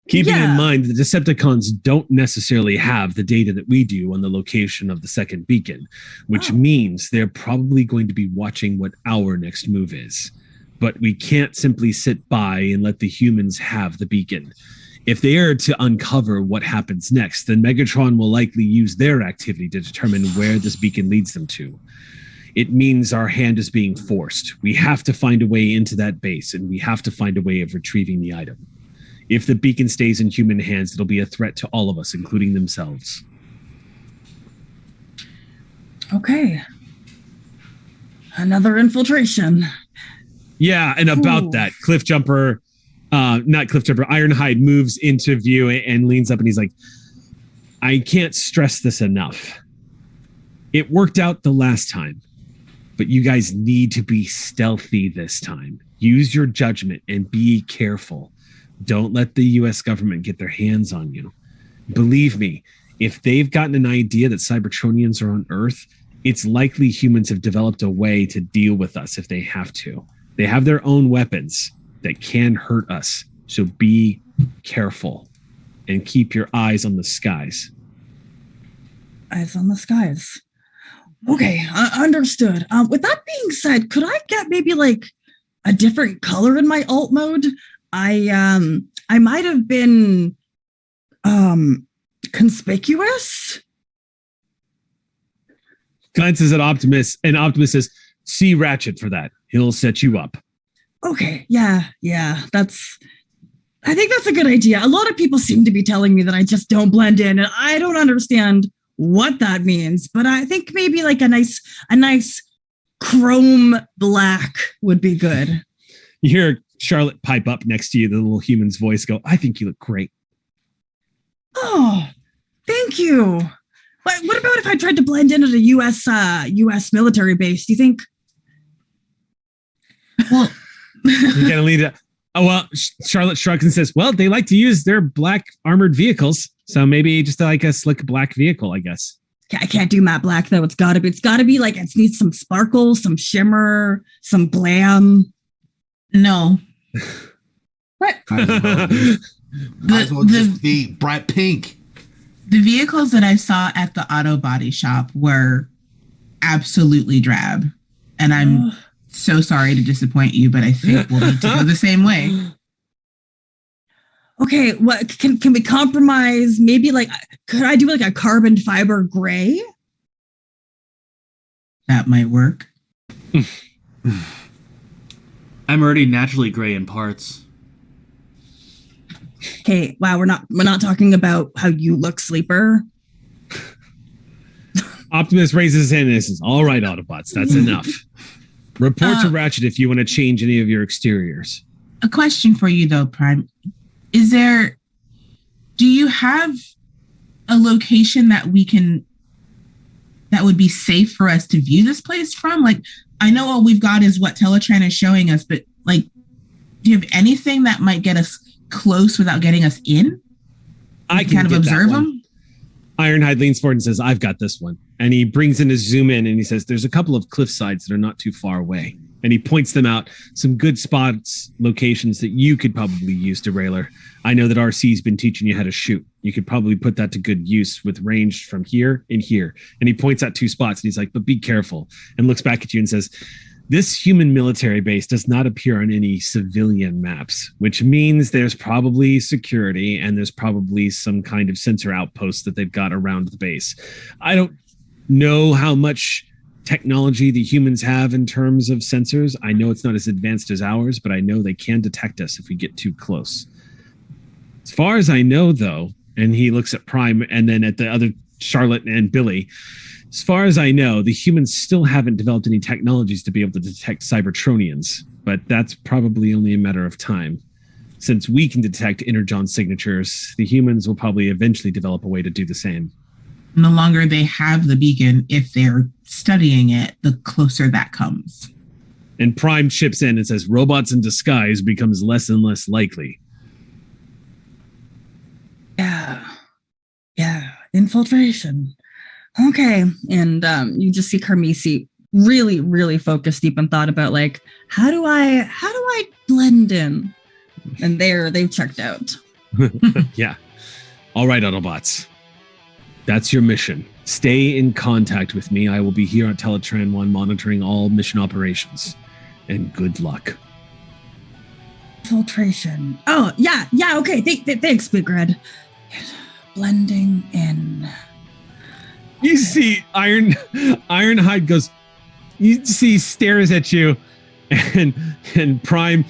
Keeping in mind, the Decepticons don't necessarily have the data that we do on the location of the second beacon, which means they're probably going to be watching what our next move is. But we can't simply sit by and let the humans have the beacon. If they are to uncover what happens next, then Megatron will likely use their activity to determine where this beacon leads them to. It means our hand is being forced. We have to find a way into that base, and we have to find a way of retrieving the item. If the beacon stays in human hands, it'll be a threat to all of us, including themselves. Okay. Another infiltration. Yeah, and about that, Ironhide moves into view and leans up and he's like, I can't stress this enough. It worked out the last time, but you guys need to be stealthy this time. Use your judgment and be careful. Don't let the US government get their hands on you. Believe me, if they've gotten an idea that Cybertronians are on Earth, it's likely humans have developed a way to deal with us if they have to. They have their own weapons that can hurt us. So be careful and keep your eyes on the skies. Eyes on the skies. Okay, understood. With that being said, could I get maybe like a different color in my alt mode? I might have been conspicuous. Glances at Optimus, and Optimus says, see Ratchet for that. He'll set you up. Okay, yeah. I think that's a good idea. A lot of people seem to be telling me that I just don't blend in, and I don't understand what that means, but I think maybe like a nice chrome black would be good. You hear Charlotte pipe up next to you, the little human's voice go, I think you look great. Oh, thank you. But what about if I tried to blend in at a U.S. military base? Do you think? Well, you gotta lead it. Oh, well, Charlotte shrugs and says, well, they like to use their black armored vehicles. So maybe just like a slick black vehicle, I guess. I can't do matte black though. It's gotta be like, it needs some sparkle, some shimmer, some glam. No. What? Might as well just be bright pink. The vehicles that I saw at the auto body shop were absolutely drab. And I'm so sorry to disappoint you, but I think we'll need to go the same way. Okay, what can we compromise? Maybe like, could I do like a carbon fiber gray? That might work. I'm already naturally gray in parts. Okay, wow, we're not talking about how you look, Sleeper. Optimus raises his hand and says, all right, Autobots, that's enough. Report to Ratchet if you want to change any of your exteriors. A question for you though, Prime. Do you have a location that would be safe for us to view this place from? Like, I know all we've got is what Teletran is showing us, but like, do you have anything that might get us close without getting us in? I can kind of observe them. Ironhide leans forward and says, I've got this one. And he brings in his zoom in and he says, there's a couple of cliff sides that are not too far away. And he points them out, some good spots, locations that you could probably use, Derailer. I know that RC's been teaching you how to shoot. You could probably put that to good use with range from here and here. And he points out two spots and he's like, but be careful. And looks back at you and says, this human military base does not appear on any civilian maps, which means there's probably security and there's probably some kind of sensor outpost that they've got around the base. I don't know how much technology the humans have in terms of sensors. I know it's not as advanced as ours, but I know they can detect us if we get too close. As far as I know, though, and he looks at Prime and then at the other Charlotte and Billy, as far as I know, the humans still haven't developed any technologies to be able to detect Cybertronians, but that's probably only a matter of time. Since we can detect Energon signatures, the humans will probably eventually develop a way to do the same. The longer they have the beacon, if they're studying it, the closer that comes. And Prime chips in and says, robots in disguise becomes less and less likely. Yeah. Infiltration. Okay. And you just see Carmisi really, really focused deep and thought about like, how do I blend in? And they've checked out. Yeah. All right, Autobots. That's your mission. Stay in contact with me. I will be here at Teletran 1 monitoring all mission operations. And good luck. Infiltration. Oh, yeah. Okay. Thanks, Big Red. Blending in. You see Ironhide goes, you see stares at you, and Prime,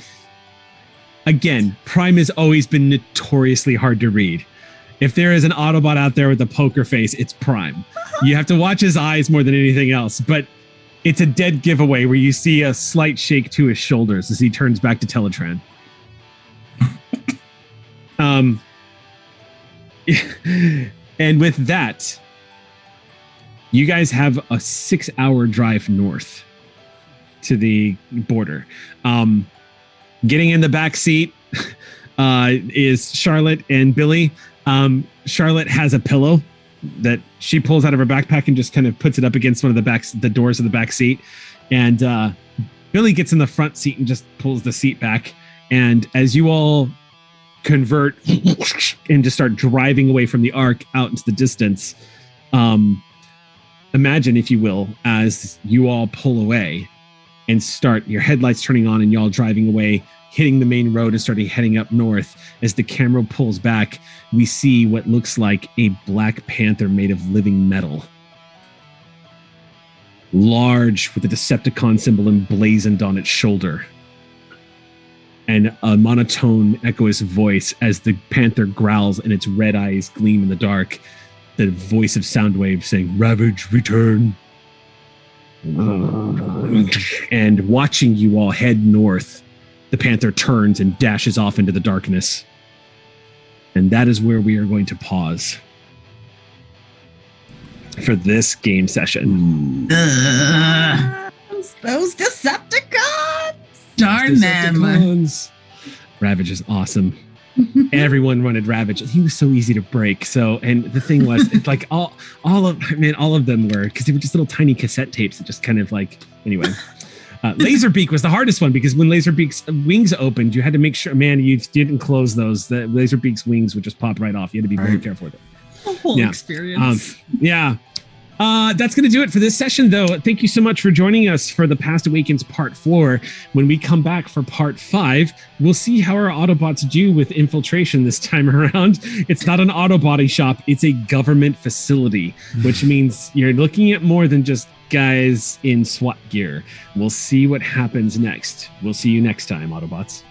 again, Prime has always been notoriously hard to read. If there is an Autobot out there with a poker face, it's Prime. You have to watch his eyes more than anything else, but it's a dead giveaway where you see a slight shake to his shoulders as he turns back to Teletran. And with that, you guys have a 6-hour drive north to the border. Getting in the back seat is Charlotte and Billy. Charlotte has a pillow that she pulls out of her backpack and just kind of puts it up against one of the doors of the back seat. And Billy gets in the front seat and just pulls the seat back. And as you all convert and just start driving away from the Ark out into the distance, imagine, if you will, as you all pull away and start your headlights turning on and y'all driving away, hitting the main road and starting heading up north. As the camera pulls back, we see what looks like a Black Panther made of living metal. Large, with the Decepticon symbol emblazoned on its shoulder. And a monotone, echoous voice as the Panther growls and its red eyes gleam in the dark. The voice of Soundwave saying, "Ravage, return." And watching you all head north, the Panther turns and dashes off into the darkness. And that is where we are going to pause for this game session. Those Decepticons! Darn them. Ravage is awesome. Everyone wanted Ravage. He was so easy to break. So, and the thing was, it's like all of them were, because they were just little tiny cassette tapes that just kind of like, anyway. Laserbeak was the hardest one because when Laserbeak's wings opened, you had to make sure, man, you didn't close those. The Laserbeak's wings would just pop right off. You had to be very careful with it. A whole experience. That's going to do it for this session, though. Thank you so much for joining us for the Past Awakens Part 4. When we come back for Part 5, we'll see how our Autobots do with infiltration this time around. It's not an auto body shop. It's a government facility, which means you're looking at more than just guys in SWAT gear. We'll see what happens next. We'll see you next time, Autobots.